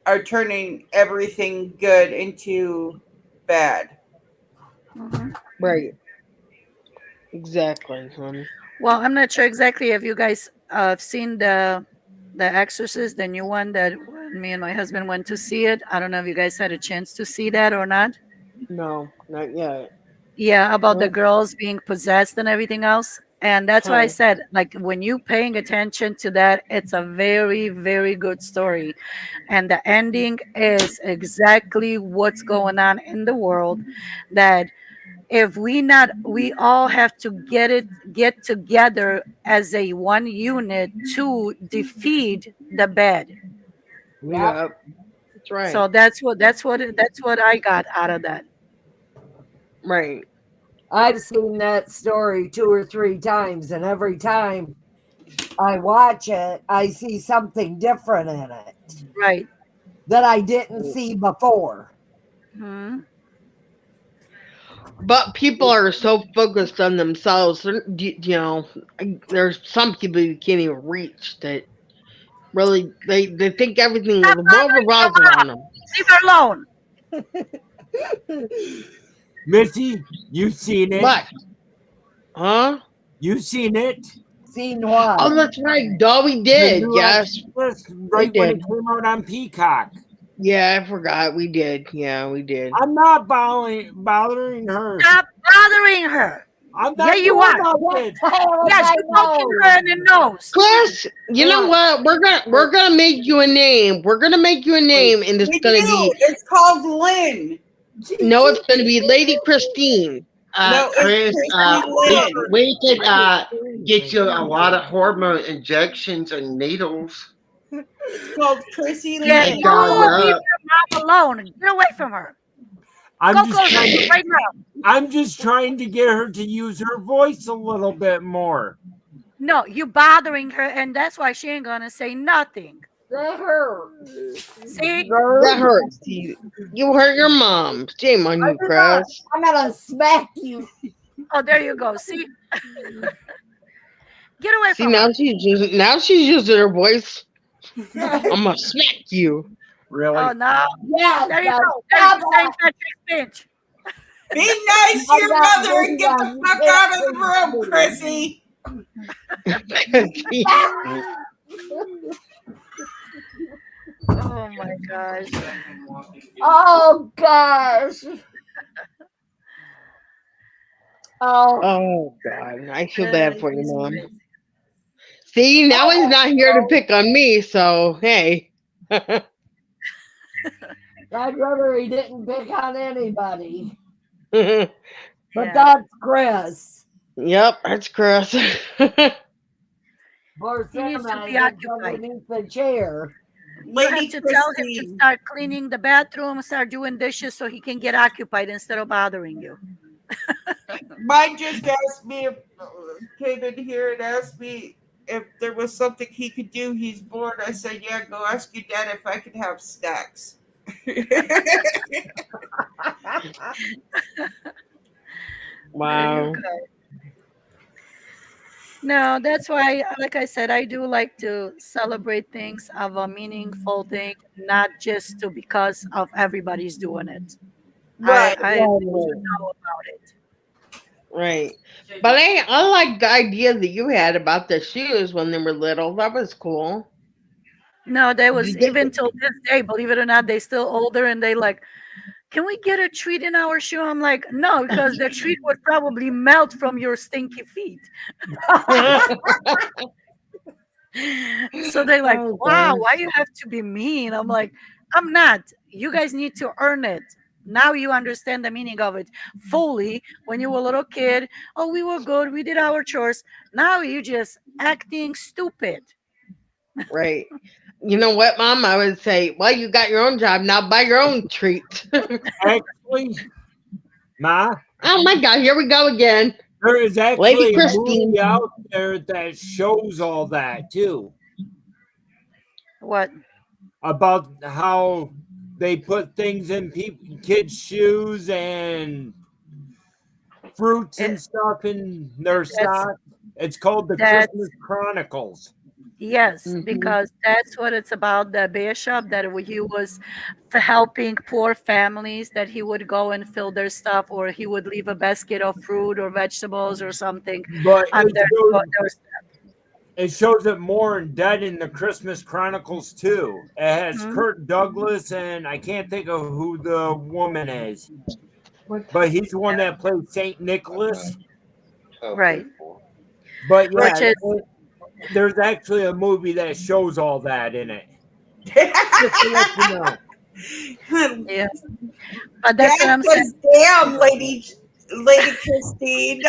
are turning everything good into bad. Mhm. Right. Exactly, honey. Well, I'm not sure exactly if you guys have seen the Exorcist, the new one that when me and my husband went to see it. I don't know if you guys had a chance to see that or not. No, not yet. Yeah, about the Nope. girls being possessed and everything else. And that's why I Huh. said, like, when you paying attention to that, it's a very, very good story. And the ending is exactly what's going on in the world. That if we all have to get together as a one unit to defeat the bad. Yep. Yep. That's right. So that's what I got out of that. Right. I've seen that story 2 or 3 times, and every time I watch it, I see something different in it Right. that I didn't see before. Mhm. But people are so focused on themselves. There's some people you can't even reach that really they think everything Stop the world bothering revolves Mama. around them. Leave her alone. Missy, you seen it? What? Huh? You seen it? Seen what? Oh, that's right. Duh, we The did. new Yes, Exorcist, we right when did. it came out on Peacock. Yeah, I forgot. We did. Yeah, we did. I'm not bothering her. Stop bothering her. I'm Yeah, not you doing are. What nothing. the hell is Yes, I you're poking know? her in the nose. Chris, you know Yeah. what? We're gonna make you a name. We're gonna make you a name, and it's We gonna do. be It's called Lynn. no, it's gonna be Lady Christine. No, it's Chris, Chrissy Lynn. we could get you a lot of hormone injections and needles It's called Chrissy Yeah, and Lynn. tie you you leave up. your mom alone. Get away from her. I'm Go just closer trying to right now. I'm just trying to get her to use her voice a little bit more. No, you bothering her, and that's why she ain't gonna say nothing. That hurts. See? That Nerd. hurts. You hurt your mom. Shame on you, Chris. I'm gonna smack you. Oh, there you go. See? Get away See, from her. now she's using her voice. Yes, I'm gonna smack you. Really? Oh no. There you now go. stop There's St. it. Patrick's Bench. Be nice to I'm your not mother and get the doing fuck that. out of the room, Chrissy. Oh my gosh. Oh gosh. Oh, Oh God, I feel bad for you, He's Mom. crazy. See, now he's not here to pick on me, so hey. I'd rather he didn't pick on anybody. But Yeah. that's Chris. Yep, that's Chris. Poor He needs to Santa be gets occupied. underneath the chair. You have Lady to tell him to Christine. start cleaning the bathroom, start doing dishes so he can get occupied instead of bothering you. Mike just asked me if came in here and asked me if there was something he could do. He's bored. I said, yeah, go ask your dad if I could have snacks. There you Wow. go. No, that's why, like I said, I do like to celebrate things of a meaningful thing, not just to because of everybody's doing it. Right. I need to know about it. Right. But I like the idea that you had about the shoes when they were little. That was cool. No, there Did was you get even till this day, believe it or not, they still older and they like, can we get a treat in our shoe? I'm like, no, because the treat would probably melt from your stinky feet. So they're like, Oh wow, gosh. why you have to be mean? I'm like, I'm not. You guys need to earn it. Now you understand the meaning of it fully. When you were a little kid, oh, we were good, we did our chores. Now you just acting stupid. Right. You know what, Mom? I would say, well, you got your own job. Now buy your own treat. Actually, Ma, Oh my God, here we go again. there is Lady actually a Christine. movie out there that shows all that too. What? About how they put things in kids' shoes and fruits and It, stuff in their that's stock. It's called the that's Christmas Chronicles. yes, Hmm. because that's what it's about. The bishop that he was helping poor families, that he would go and fill their stuff, or he would leave a basket of fruit or vegetables or something But under their it shows it more in depth in the Christmas Chronicles too. It has Mhm. Kurt Douglas and I can't think of who the woman is, but he's the one that played Saint Nicholas. Right. But yeah, Which is there's actually a movie that shows all that in it. Just to let you know. yeah. But that's what Dad I'm says, saying. damn, Lady Christine.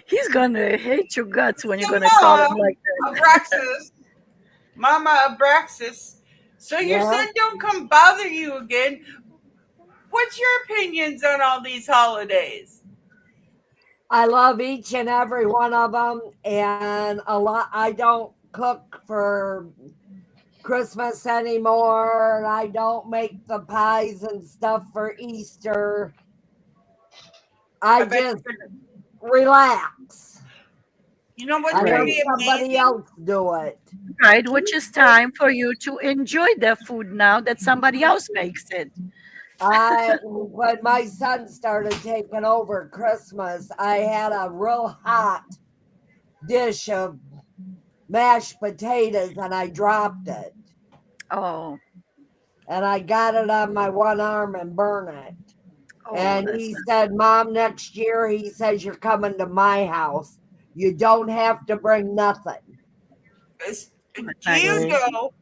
He's gonna hate your guts when you're gonna call him like that. Abraxas. Mama Abraxas. So your Yeah. son don't come bother you again. What's your opinions on all these holidays? I love each and every one of them, and a lot. I don't cook for Christmas anymore, and I don't make the pies and stuff for Easter. I bet just relax. you know what's I going to let be somebody amazing? else do it. Right, which is time for you to enjoy the food now that somebody else makes it. When my son started taking over Christmas, I had a real hot dish of mashed potatoes and I dropped it. Oh, And I got it on my one arm and burned it. oh, And that's he not, said, Mom, next year, he says, you're coming to my house. You don't have to bring nothing. Do nice. you Right. know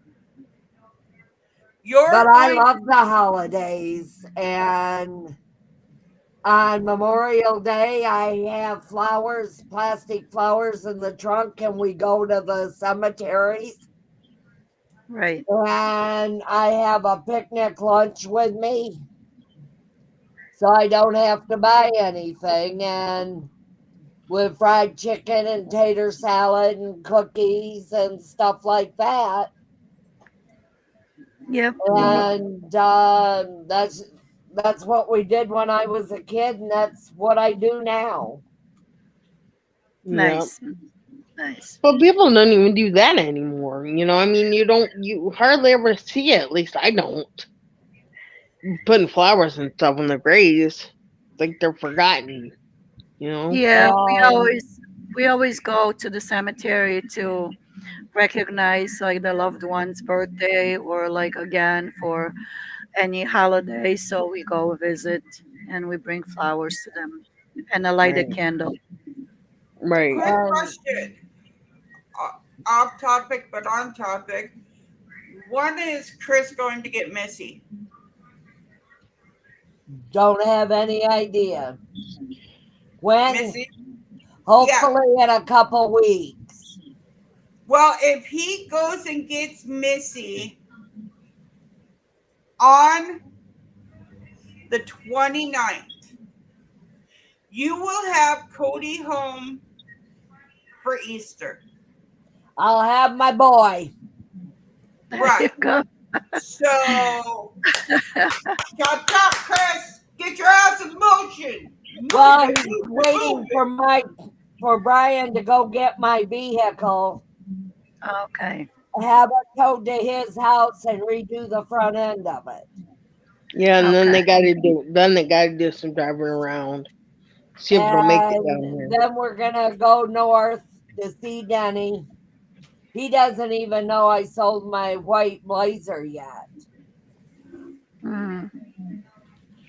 You're But I going, love the holidays. And on Memorial Day, I have flowers, plastic flowers in the trunk, and we go to the cemeteries. Right. And I have a picnic lunch with me, so I don't have to buy anything. And with fried chicken and tater salad and cookies and stuff like that. Yep. And that's what we did when I was a kid, and that's what I do now. Yeah. Nice. Nice. But people don't even do that anymore. I mean, you hardly ever see it. At least I don't. Putting flowers and stuff on the graves. It's like they're forgotten. You know. Yeah, Um, we always go to the cemetery to recognize like the loved one's birthday or like again for any holiday. So we go visit and we bring flowers to them and a lighted Right. candle. Right. quick and question, off topic but on topic. When is Chris going to get Missy? don't have any idea when. Missy? Yeah. Hopefully, in a couple weeks. Well, if he goes and gets Missy on the 29th, you will have Cody home for Easter. I'll have my boy. There you Right. go. So, chop chop, Chris. Get your ass in motion. Move Well, it, he's move it, move waiting it. for Brian to go get my vehicle, Okay. have it towed to his house, and redo the front end of it. Yeah, and then Okay. they gotta do some driving around. See if it'll make it down And here. then we're gonna go north to see Denny. He doesn't even know I sold my white blazer yet Mm,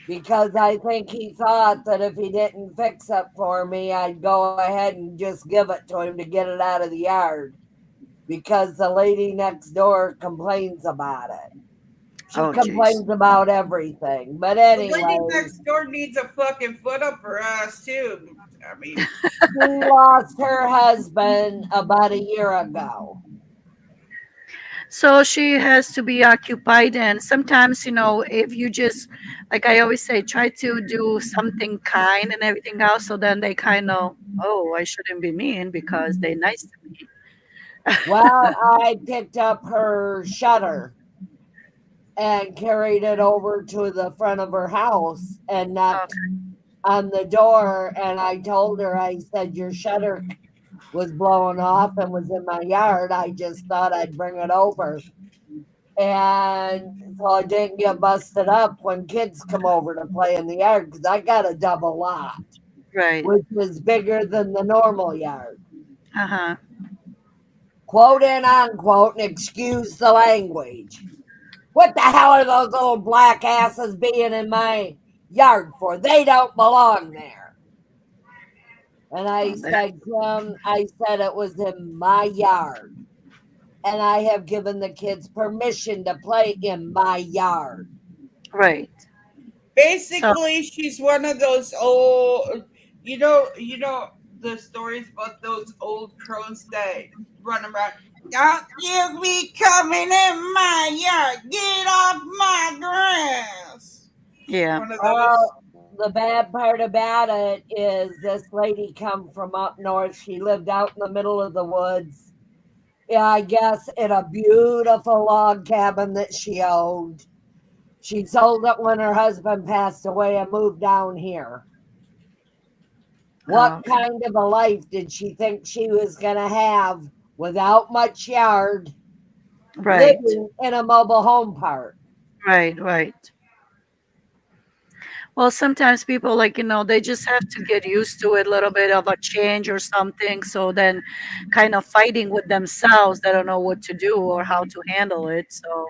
because I think he thought that if he didn't fix it for me, I'd go ahead and just give it to him to get it out of the yard because the lady next door complains about it. She oh, jeez. complains about everything. But The lady anyway, next door needs a fucking foot up her ass, too. I mean, she lost her husband about a year ago. So she has to be occupied, and sometimes, if you just, like I always say, try to do something kind and everything else, so then they kind of, oh, I shouldn't be mean because they're nice to me. Well, I picked up her shutter and carried it over to the front of her house and knocked Okay. on the door. And I told her, I said, your shutter was blowing off and was in my yard. I just thought I'd bring it over. And so I didn't get busted up when kids come over to play in the yard because I got a double lot, Right. which is bigger than the normal yard. Uh-huh. Quote and unquote, and excuse the language. What the hell are those little black asses being in my yard for? They don't belong there. And I Oh, there. said, I said it was in my yard. And I have given the kids permission to play in my yard. Right. So, basically, she's one of those old, you know the stories about those old crows that run around. Don't you be coming in my yard. Get off my grass. She's yeah. one of those. Well, the bad part about it is this lady come from up north. She lived out in the middle of the woods. Yeah, I guess in a beautiful log cabin that she owned. She sold it when her husband passed away and moved down here. Oh, What okay. kind of a life did she think she was going to have without much yard, Right. living in a mobile home park? Right. Right. Well, sometimes people like, they just have to get used to it, a little bit of a change or something. So then kind of fighting with themselves, they don't know what to do or how to handle it. So,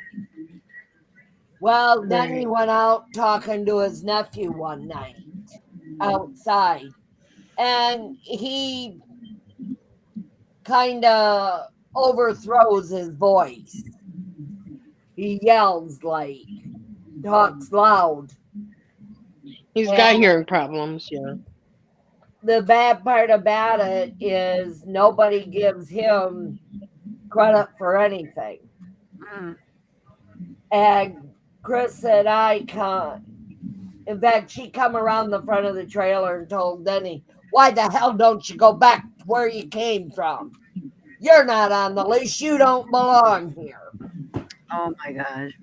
Well, then he Right. went out talking to his nephew one night outside, and he kind of overthrows his voice. He yells like, talks loud. He's got And hearing problems. Yeah. the bad part about it is nobody gives him credit for anything. Mm. And Chris and I come, in fact, she come around the front of the trailer and told Denny, why the hell don't you go back to where you came from? You're not on the leash. You don't belong here. Oh my God.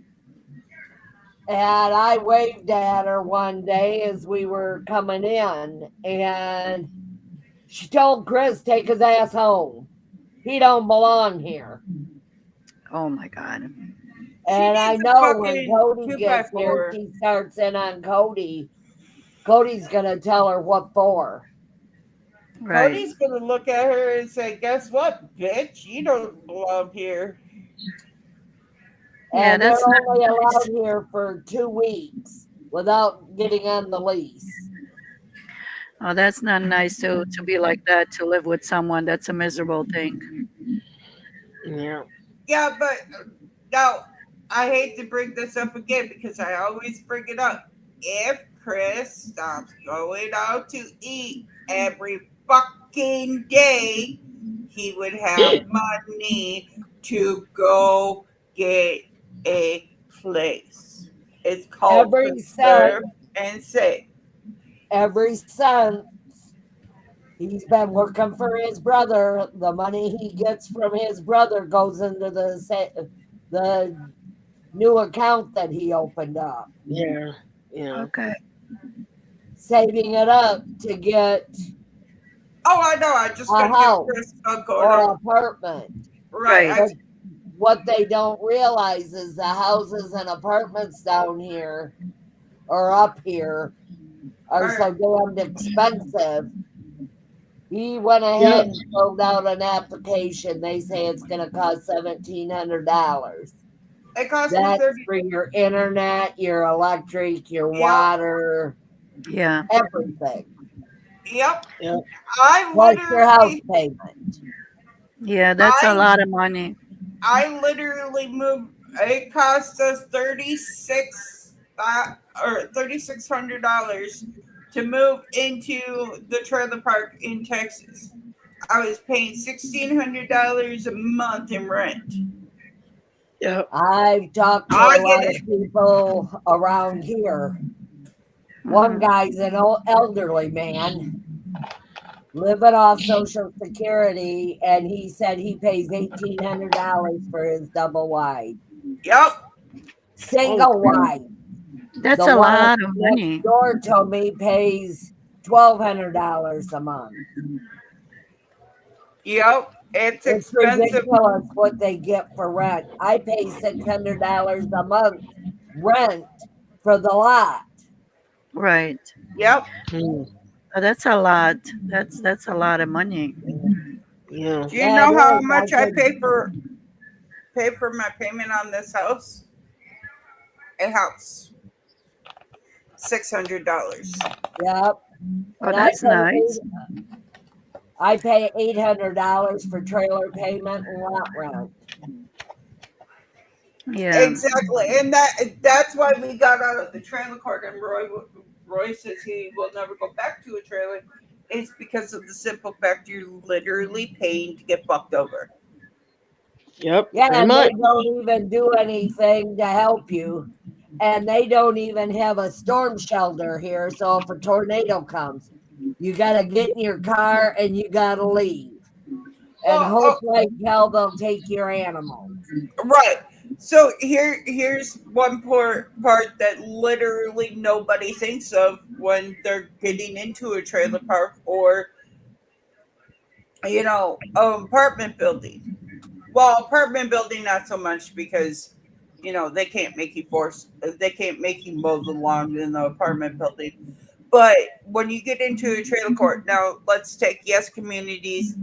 And I waved at her one day as we were coming in, and she told Chris, take his ass home. He don't belong here. Oh my God. She And I needs a know when fucking Cody two by gets here, four. she starts in on Cody. Cody's going to tell her what for. Right. Cody's gonna look at her and say, "Guess what, bitch? You don't belong here." Yeah, And they're that's not only allowed nice. here for 2 weeks without getting on the lease. Oh, that's not nice to be like that, to live with someone. That's a miserable thing. Yeah. Yeah, but now I hate to bring this up again because I always bring it up. If Chris stops going out to eat every fucking day, he would have money to go get a place. It's called Every cent, Preserve and Save. every cent he's been working for his brother. The money he gets from his brother goes into the new account that he opened up, Yeah. Yeah. Okay. saving it up to get Oh, I know. I just a gotta give house Chris a go or to apartment. right. Right. But what they don't realize is the houses and apartments down here or up here are Right. so damned expensive. He went ahead Yep. and filled out an application. They say it's going to cost $1,700. It cost me That's 30. for your internet, your electric, your Yep. water, Yeah. everything, Yep. Yep. I plus your house literally, payment. Yeah, that's a I, lot of money. I literally moved. It cost us 36, or $3,600 to move into the trailer park in Texas. I was paying $1,600 a month in rent. Yep. I've talked to a I get lot of it. people around here. One Hmm. guy's an old elderly man living off Social Security, and he said he pays $1,800 for his double wide. Yep. Oh Single crap. wide. That's The a one lot of next money. door to me pays $1,200 a month. Yep. It's It's expensive. ridiculous what they get for rent. I pay $600 a month rent for the lot. Right. Yep. Hmm. Oh, that's a lot. That's a lot of money. Yeah. Do you Yeah, it know how is. I much I could, pay for my payment on this house? A house. $600. yep. Oh, And I that's pay nice. $800 for trailer payment and lot rent. Yeah. Exactly, and that's why we got out of the trailer court. And Roy says he will never go back to a trailer. It's because of the simple fact you're literally paying to get fucked over. Yep. Yeah, Pretty and much. they don't even do anything to help you. And they don't even have a storm shelter here. So if a tornado comes, you got to get in your car and you got to leave and Well, hope oh, like hell they'll take your animals. right. So here's one part that literally nobody thinks of when they're getting into a trailer park or apartment building. Well, apartment building not so much because they can't make you mow the lawn in the apartment building. But when you get into a trailer court, now let's take Yes Communities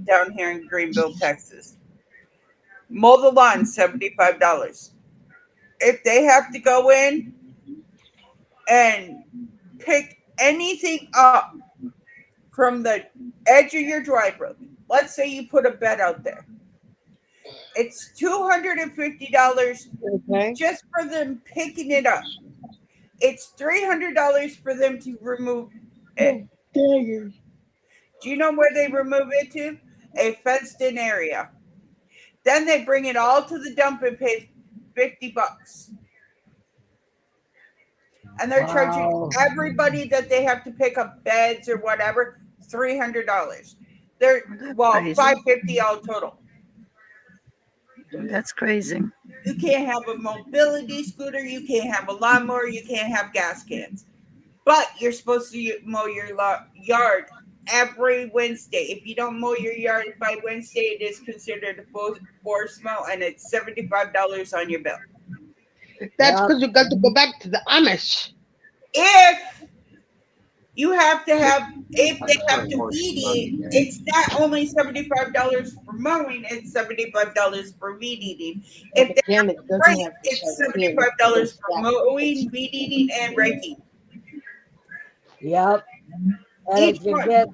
down here in Greenville, Texas. Mow the lawn, $75. If they have to go in and pick anything up from the edge of your driveway, let's say you put a bed out there. It's $250 Okay. just for them picking it up. It's $300 for them to remove it. Dang Do you know where they remove it to? A fenced in area. Then they bring it all to the dump and pay $50. And they're charging Wow. everybody that they have to pick up beds or whatever $300. They're That's well crazy. $550 all total. That's crazy. You can't have a mobility scooter. You can't have a lawnmower. You can't have gas cans. But you're supposed to mow your yard every Wednesday. If you don't mow your yard by Wednesday, it is considered a forced mow, and it's $75 on your bill. That's Yep. because you got to go back to the Amish. If you have to have, if they have to weed eat, it's not only $75 for mowing; it's $75 for weed eating. But If the they have mechanic to doesn't rake, have to it's shut it in. $75 for mowing, weed eating, and raking. Yep. And Each if you one. get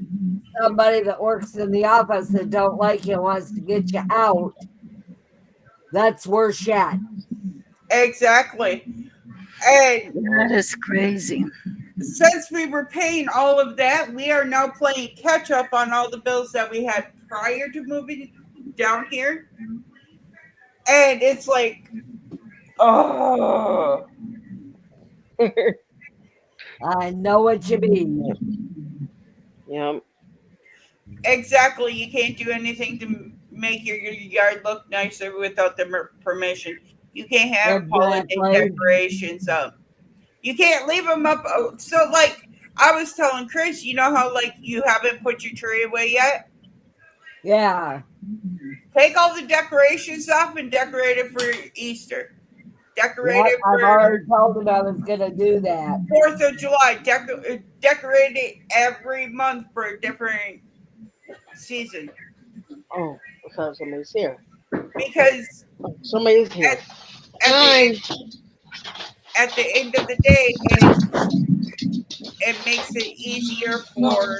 somebody that works in the office that don't like you, wants to get you out, that's worse yet. Exactly. And That is crazy. since we were paying all of that, we are now playing catch up on all the bills that we had prior to moving down here. And it's like, oh, I know what you mean. Yeah. exactly. You can't do anything to make your yard look nicer without the permission. You can't have holiday Exactly. decorations up. You can't leave them up. So, like, I was telling Chris, you know how, like, you haven't put your tree away yet? Yeah. Take all the decorations off and decorate it for Easter. Decorate Yep. it I've for already told him I was going to do that. 4th of July. Decorate it every month for a different season. Oh, so somebody's here. Because Somebody's here. at, at, the, Hi. at the end of the day, it makes it easier for,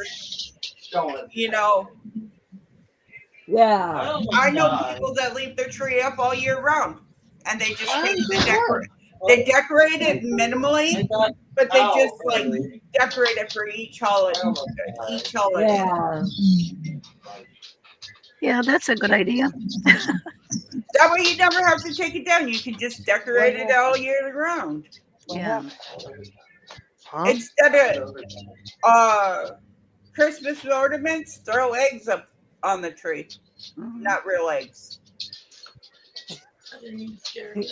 you know, Yeah. I know people that leave their tree up all year round and they just Why take is the that hard? They decorate it minimally, but they just like decorate it for each holiday. Each holiday. Yeah. Yeah, that's a good idea. That way you never have to take it down. You can just decorate it all year round. Yeah. Huh? Instead of Christmas ornaments, throw eggs up on the tree. Mhm. Not real eggs.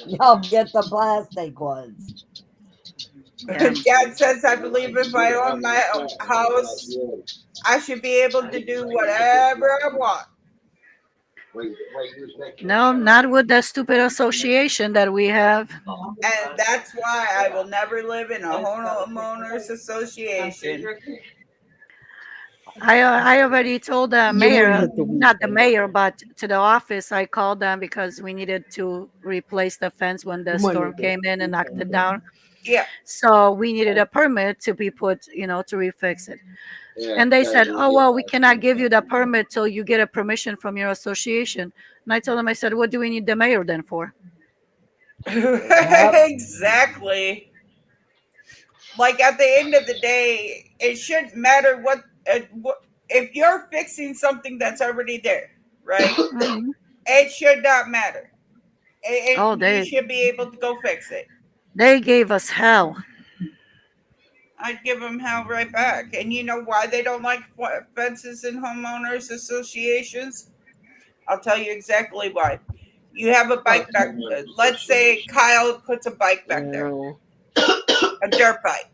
Y'all get the plastic ones. Yeah. Dad says, I believe if I own my house, I should be able to do whatever I want. No, not with the stupid association that we have. And that's why I will never live in a homeowners association. I already told the You would mayor, have to not the mayor, but to the office. I called them because we needed to replace the fence when the storm came in and knocked it down. Yeah. So we needed a permit to be put, to refix it. And they said, oh, well, we cannot give you the permit till you get a permission from your association. And I told them, I said, what do we need the mayor then for? Exactly. Like at the end of the day, it shouldn't matter what if you're fixing something that's already there, right? Mhm. It should not matter. Oh, You should be able to go fix it. they gave us hell. I'd give them hell right back. And you know why they don't like fences in homeowners associations? I'll tell you exactly why. You have a bike back. Let's say Kyle puts a bike back there, No. a dirt bike,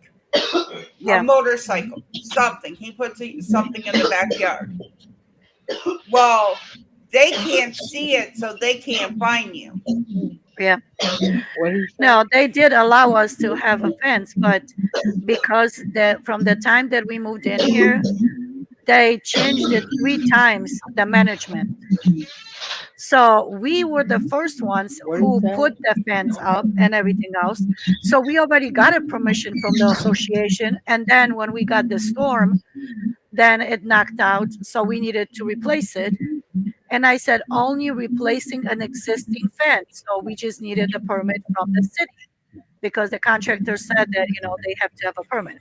Yeah. a motorcycle, something. He puts something in the backyard. Well, they can't see it, so they can't find you. Yeah. What he said? No, they did allow us to have a fence, but because from the time that we moved in here, they changed it 3 times, the management. So we were the first ones What he who said? put the fence up and everything else. So we already got a permission from the association. And then when we got the storm, then it knocked out. So we needed to replace it. And I said, only replacing an existing fence. So we just needed a permit from the city because the contractor said that, they have to have a permit.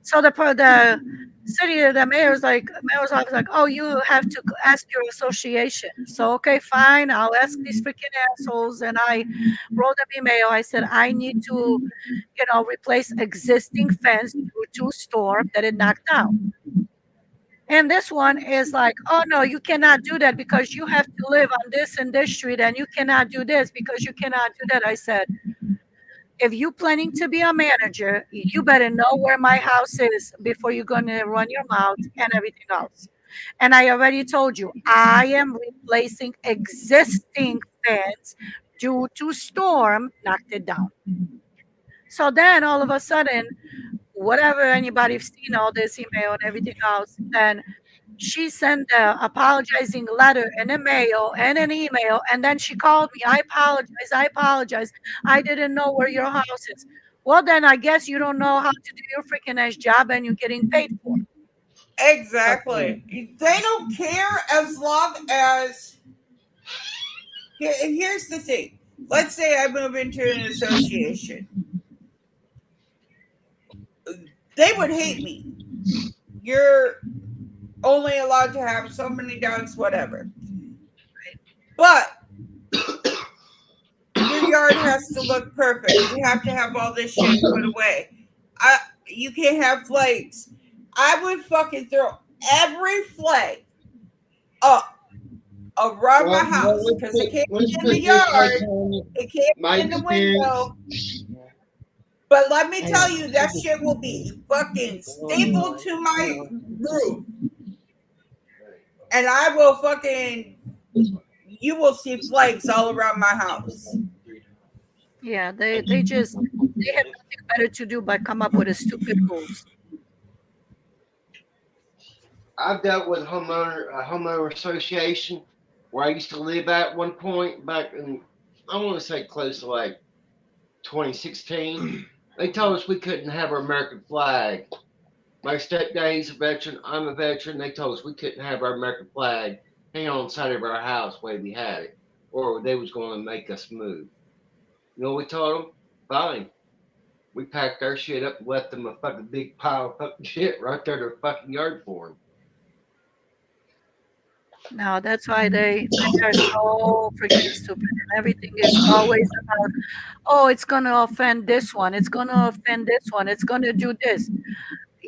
So the city, the mayor's office, like, oh, you have to ask your association. So okay, fine, I'll ask these freaking assholes. And I wrote an email. I said I need to, replace existing fence due to storm that it knocked down. And this one is like, oh no, you cannot do that because you have to live on this and this street, and you cannot do this because you cannot do that. I said, if you planning to be a manager, you better know where my house is before you're gonna run your mouth and everything else. And I already told you, I am replacing existing fence due to storm knocked it down. So then all of a sudden, whatever anybody's seen all this email and everything else, then she sent a apologizing letter and a mail and an email, and then she called me. I apologize. I apologize. I didn't know where your house is. Well, then I guess you don't know how to do your freaking nice job, and you're getting paid for it. So Exactly. They don't care as long as. Here's the thing. Let's say I move into an association. They would hate me. You're only allowed to have so many dogs, whatever. But your yard has to look perfect. You have to have all this shit put away. You can't have flakes. I would fucking throw every flake up around my house because it can't be in the yard. It can't be in the window. But let me tell you, that shit will be fucking stapled to my roof. And I will fucking, you will see flakes all around my house. yeah, they have nothing better to do but come up with a stupid rules. I've dealt with a homeowner association where I used to live at one point back in, I want to say close to like 2016. They told us we couldn't have our American flag. My stepdad's a veteran. I'm a veteran. They told us we couldn't have our American flag hanging on the side of our house the way we had it, or they was going to make us move. You know what we told them? Fine. We packed our shit up and left them a fucking big pile of fucking shit right there in their fucking yard for them. No, that's why they're so freaking stupid, and everything is always about, oh, it's gonna offend this one, it's gonna offend this one, it's gonna do this.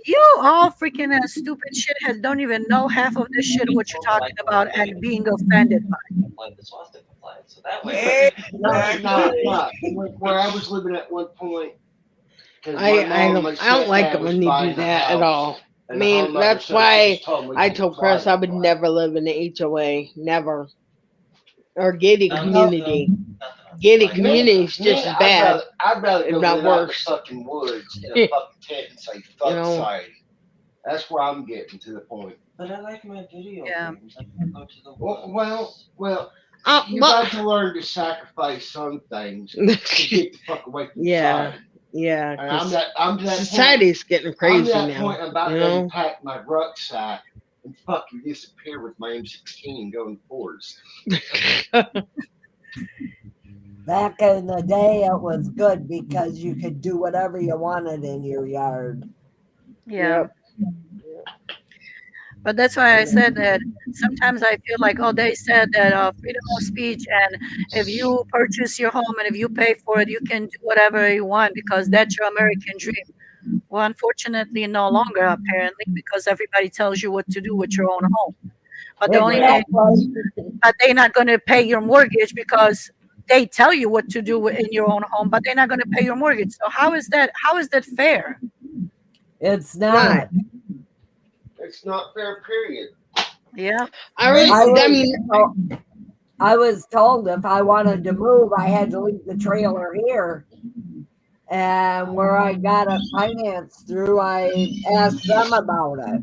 You all freaking stupid shitheads don't even know half of this shit what you're talking about and being offended by. Exactly. Where I was living at one point, because I my mom and my I don't like stepdad it was when they do buying a that at house, all. I and the mean, homeowner that's association why told me I to told apply Chris I would for it. never live in the HOA, never, or gated No, community. Gated community is just as bad, I'd rather if go not live out in the worse. fucking woods in a You fucking tent and say fuck know, society. That's where I'm getting to the point. Yeah. Well, you but got to learn to sacrifice some things to get the fuck away from yeah, society. yeah, And because I'm to that point. society's getting I'm to crazy that now. point. I'm about You ready to know. pack my rucksack and fucking disappear with my M16 and go in the forest. back in the day, it was good because you could do whatever you wanted in your yard. Yeah. Yep. But that's why I said that sometimes I feel like, oh, they said that freedom of speech, and if you purchase your home and if you pay for it, you can do whatever you want because that's your American dream. Well, unfortunately, no longer apparently because everybody tells you what to do with your own home. But the only thing, Exactly. but they're not going to pay your mortgage because they tell you what to do in your own home, but they're not going to pay your mortgage. So how is that? How is that fair? It's Right. not. It's not fair. Period. Yeah. I I was. I was mean, I was told if I wanted to move, I had to leave the trailer here. And where I got it financed through, I asked them about it.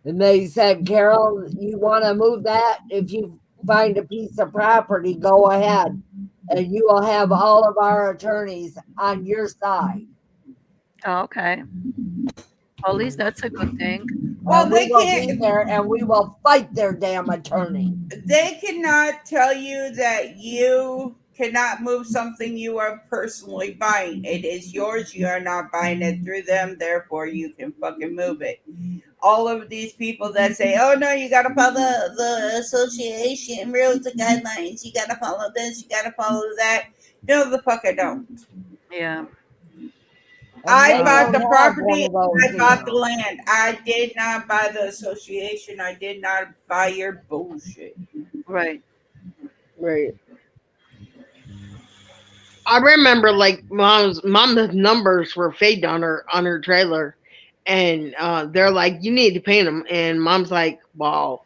And they said, Carol, you want to move that? If you find a piece of property, go ahead. And you will have all of our attorneys on your side. Oh, okay. Well, at least that's a good thing. Well, and we they will be can't. there and we will fight their damn attorney. They cannot tell you that you cannot move something you are personally buying. It is yours. You are not buying it through them. Therefore, you can fucking move it. All of these people that say, "Oh no, you got to follow the association rules and guidelines. You got to follow this. You got to follow that." No, the fuck I don't. Yeah. And I they Uh, bought don't the have one property. of those I bought here. the land. I did not buy the association. I did not buy your bullshit. Right. right. I remember like mom's numbers were faked on her trailer, and they're like, "You need to paint them," and mom's like, "Well,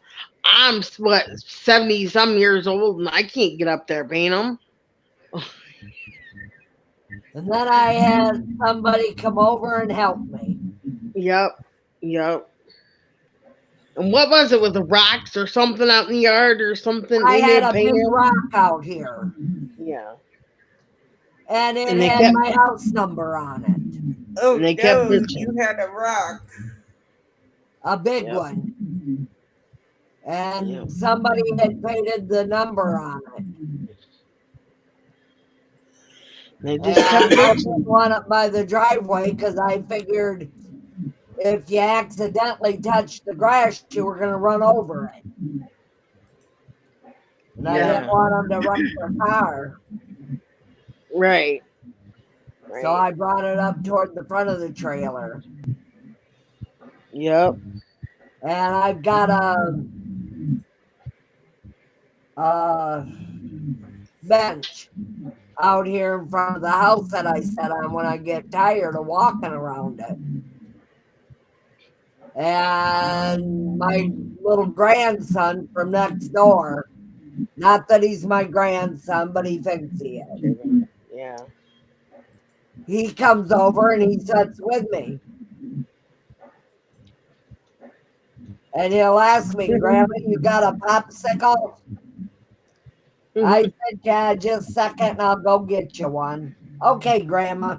what 70 some years old, and I can't get up there and paint them." And then I had somebody come over and help me. Yep, yep. And what was it with the rocks or something out in the yard or something? I They had need to a paint big them. rock out here, Yeah, and it and they had kept my house number on it, Oh and they kept no, you bitching. had a rock. a big Yep, one. yep. And somebody had painted the number on it. They And just kept I didn't bitching. want it by the driveway because I figured if you accidentally touched the grass, you were going to run over it. And I Yeah. didn't Yeah, want them to wreck their car. right, So right. I brought it up toward the front of the trailer. Yep. And I've got a bench out here in front of the house that I sit on when I get tired of walking around it. And my little grandson from next door, not that he's my grandson, but he thinks he is. Yeah. He comes over and he sits with me. And he'll ask me, Grandma, you got a popsicle? I said, yeah, just a second and I'll go get you one. Okay, Grandma.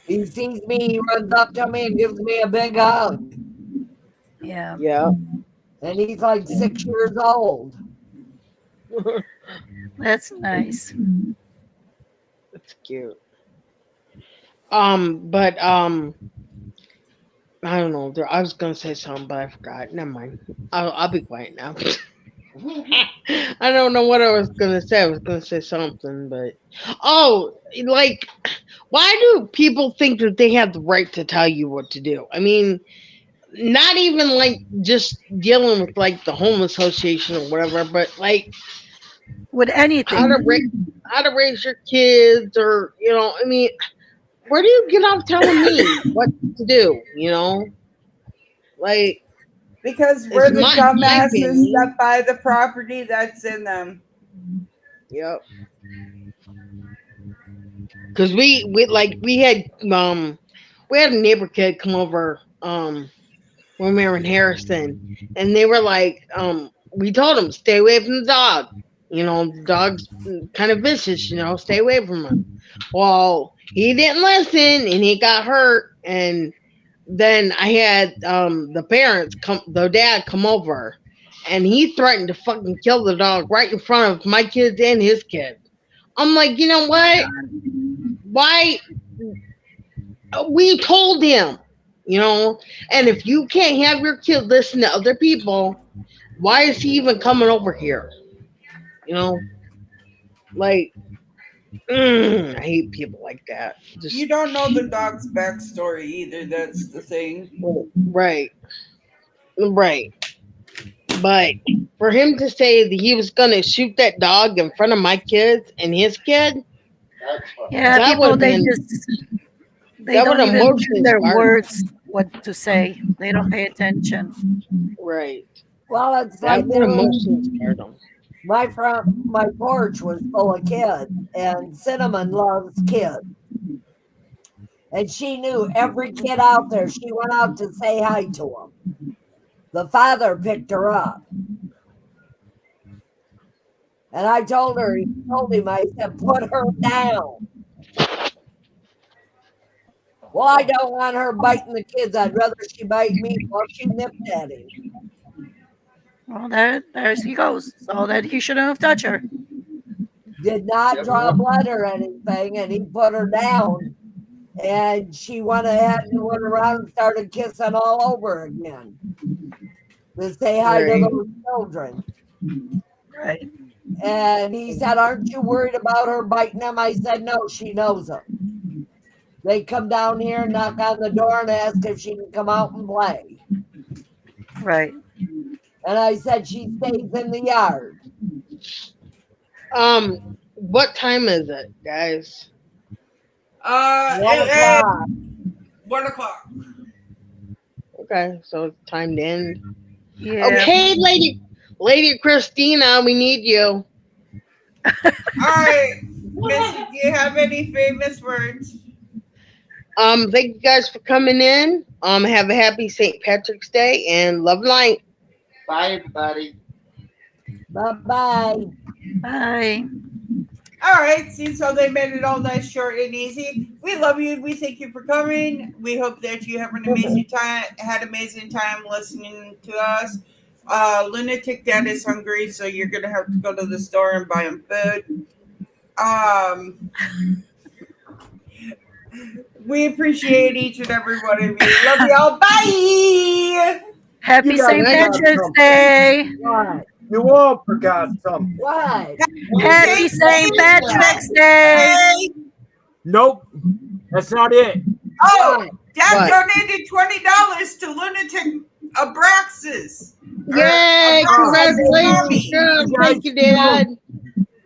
He sees me, he runs up to me and gives me a big hug. Yeah. Yeah. And he's like 6 years old. That's nice. That's cute. But I don't know. I was gonna say something, but I forgot. Never mind. I'll be quiet now. I don't know what I was gonna say. I was gonna say something, but oh, like, why do people think that they have the right to tell you what to do? I mean, not even like just dealing with like the home association or whatever, but like With how to anything. how to raise your kids, or I mean, where do you get off telling me what to do? Like, Because it's we're the my dumbasses opinion. that buy the property that's in them. Yep. Because we had a neighbor kid come over when we were in Harrison, and they were like, we told him stay away from the dog. The dog's kind of vicious. Stay away from him. Well, he didn't listen, and he got hurt. And then I had the dad come over, and he threatened to fucking kill the dog right in front of my kids and his kid. I'm like, you know what? Why? We told him, you know, and if you can't have your kid listen to other people, why is he even coming over here? You know, like, I hate people like that. You Just don't know the dog's backstory either. That's the thing. right, right. But for him to say that he was gonna shoot that dog in front of my kids and his kid, That's fucked Yeah, up. that would people have been they that would don't even choose emotionally their scarred him. words what to say. They don't pay attention. Right. Well, it's That like would there was emotionally scared him. my porch was full of kids, and Cinnamon loves kids. And she knew every kid out there. She went out to say hi to them. The father picked her up. And I told him, I said, put her down. Well, I don't want her biting the kids. I'd rather she bite me while she nipped at him. Well, there he goes. So that he shouldn't have touched her. Did not Yep. draw blood or anything, and he put her down. And she went ahead and went around and started kissing all over again to say hi to Right. those children. Right. And he said, "Aren't you worried about her biting him?" I said, "No, she knows him. They come down here, knock on the door, and ask if she can come out and play." Right. And I said, "She stays in the yard." What time is it, guys? 1 o'clock. 1 o'clock. Okay, so it's time to end. Yeah. Okay, Lady Christina, we need you. All right, Missy, do you have any famous words? Thank you guys for coming in. Have a happy St. Patrick's Day and love and light. Bye, everybody. Bye-bye. Bye. All right, see, so they made it all nice, short, and easy. We love you. We thank you for coming. We hope that you have an amazing time. Had amazing time listening to us. Lunatic Dad is hungry, so you're gonna have to go to the store and buy him food. We appreciate each and every one of you. Love y'all. Bye. Happy You got St. it. Patrick's Day. What? You all forgot something. What? Happy St. Patrick's Day. Hey. Nope, that's not it. Oh, Dad What? donated $20 to Lunatic Abraxas. Yay! Congratulations, girl. Thank you, Dad.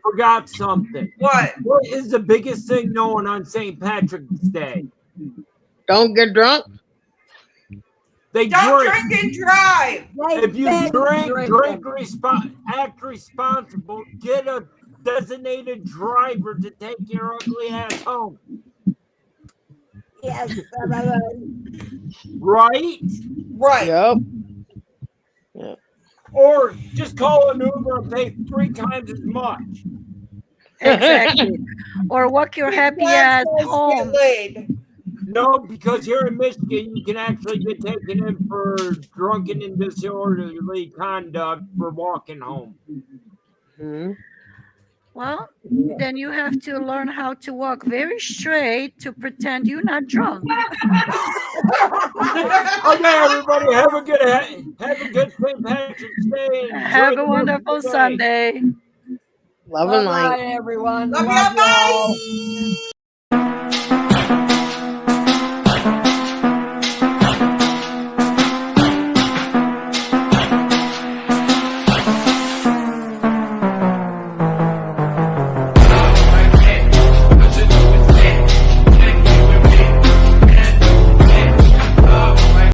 Forgot something. What? What is the biggest thing known on St. Patrick's Day? Don't get drunk. They Don't drink. drink and drive. If you They've been drink, drinking. act responsible. Get a designated driver to take your ugly ass home. Yes. Right? Right. Yep. Or just call an Uber and pay 3 times as much. Exactly. Or walk your happy ass Let's home. get laid. No, because here in Michigan, you can actually get taken in for drunken and disorderly conduct for walking home. Hmm. Well, then you have to learn how to walk very straight to pretend you're not drunk. Okay, everybody, have a good St. Patrick's Day. And Have enjoy a the wonderful rest of the day. Sunday. Love and Bye-bye, light. everyone. Love Love y'all. y'all. Bye.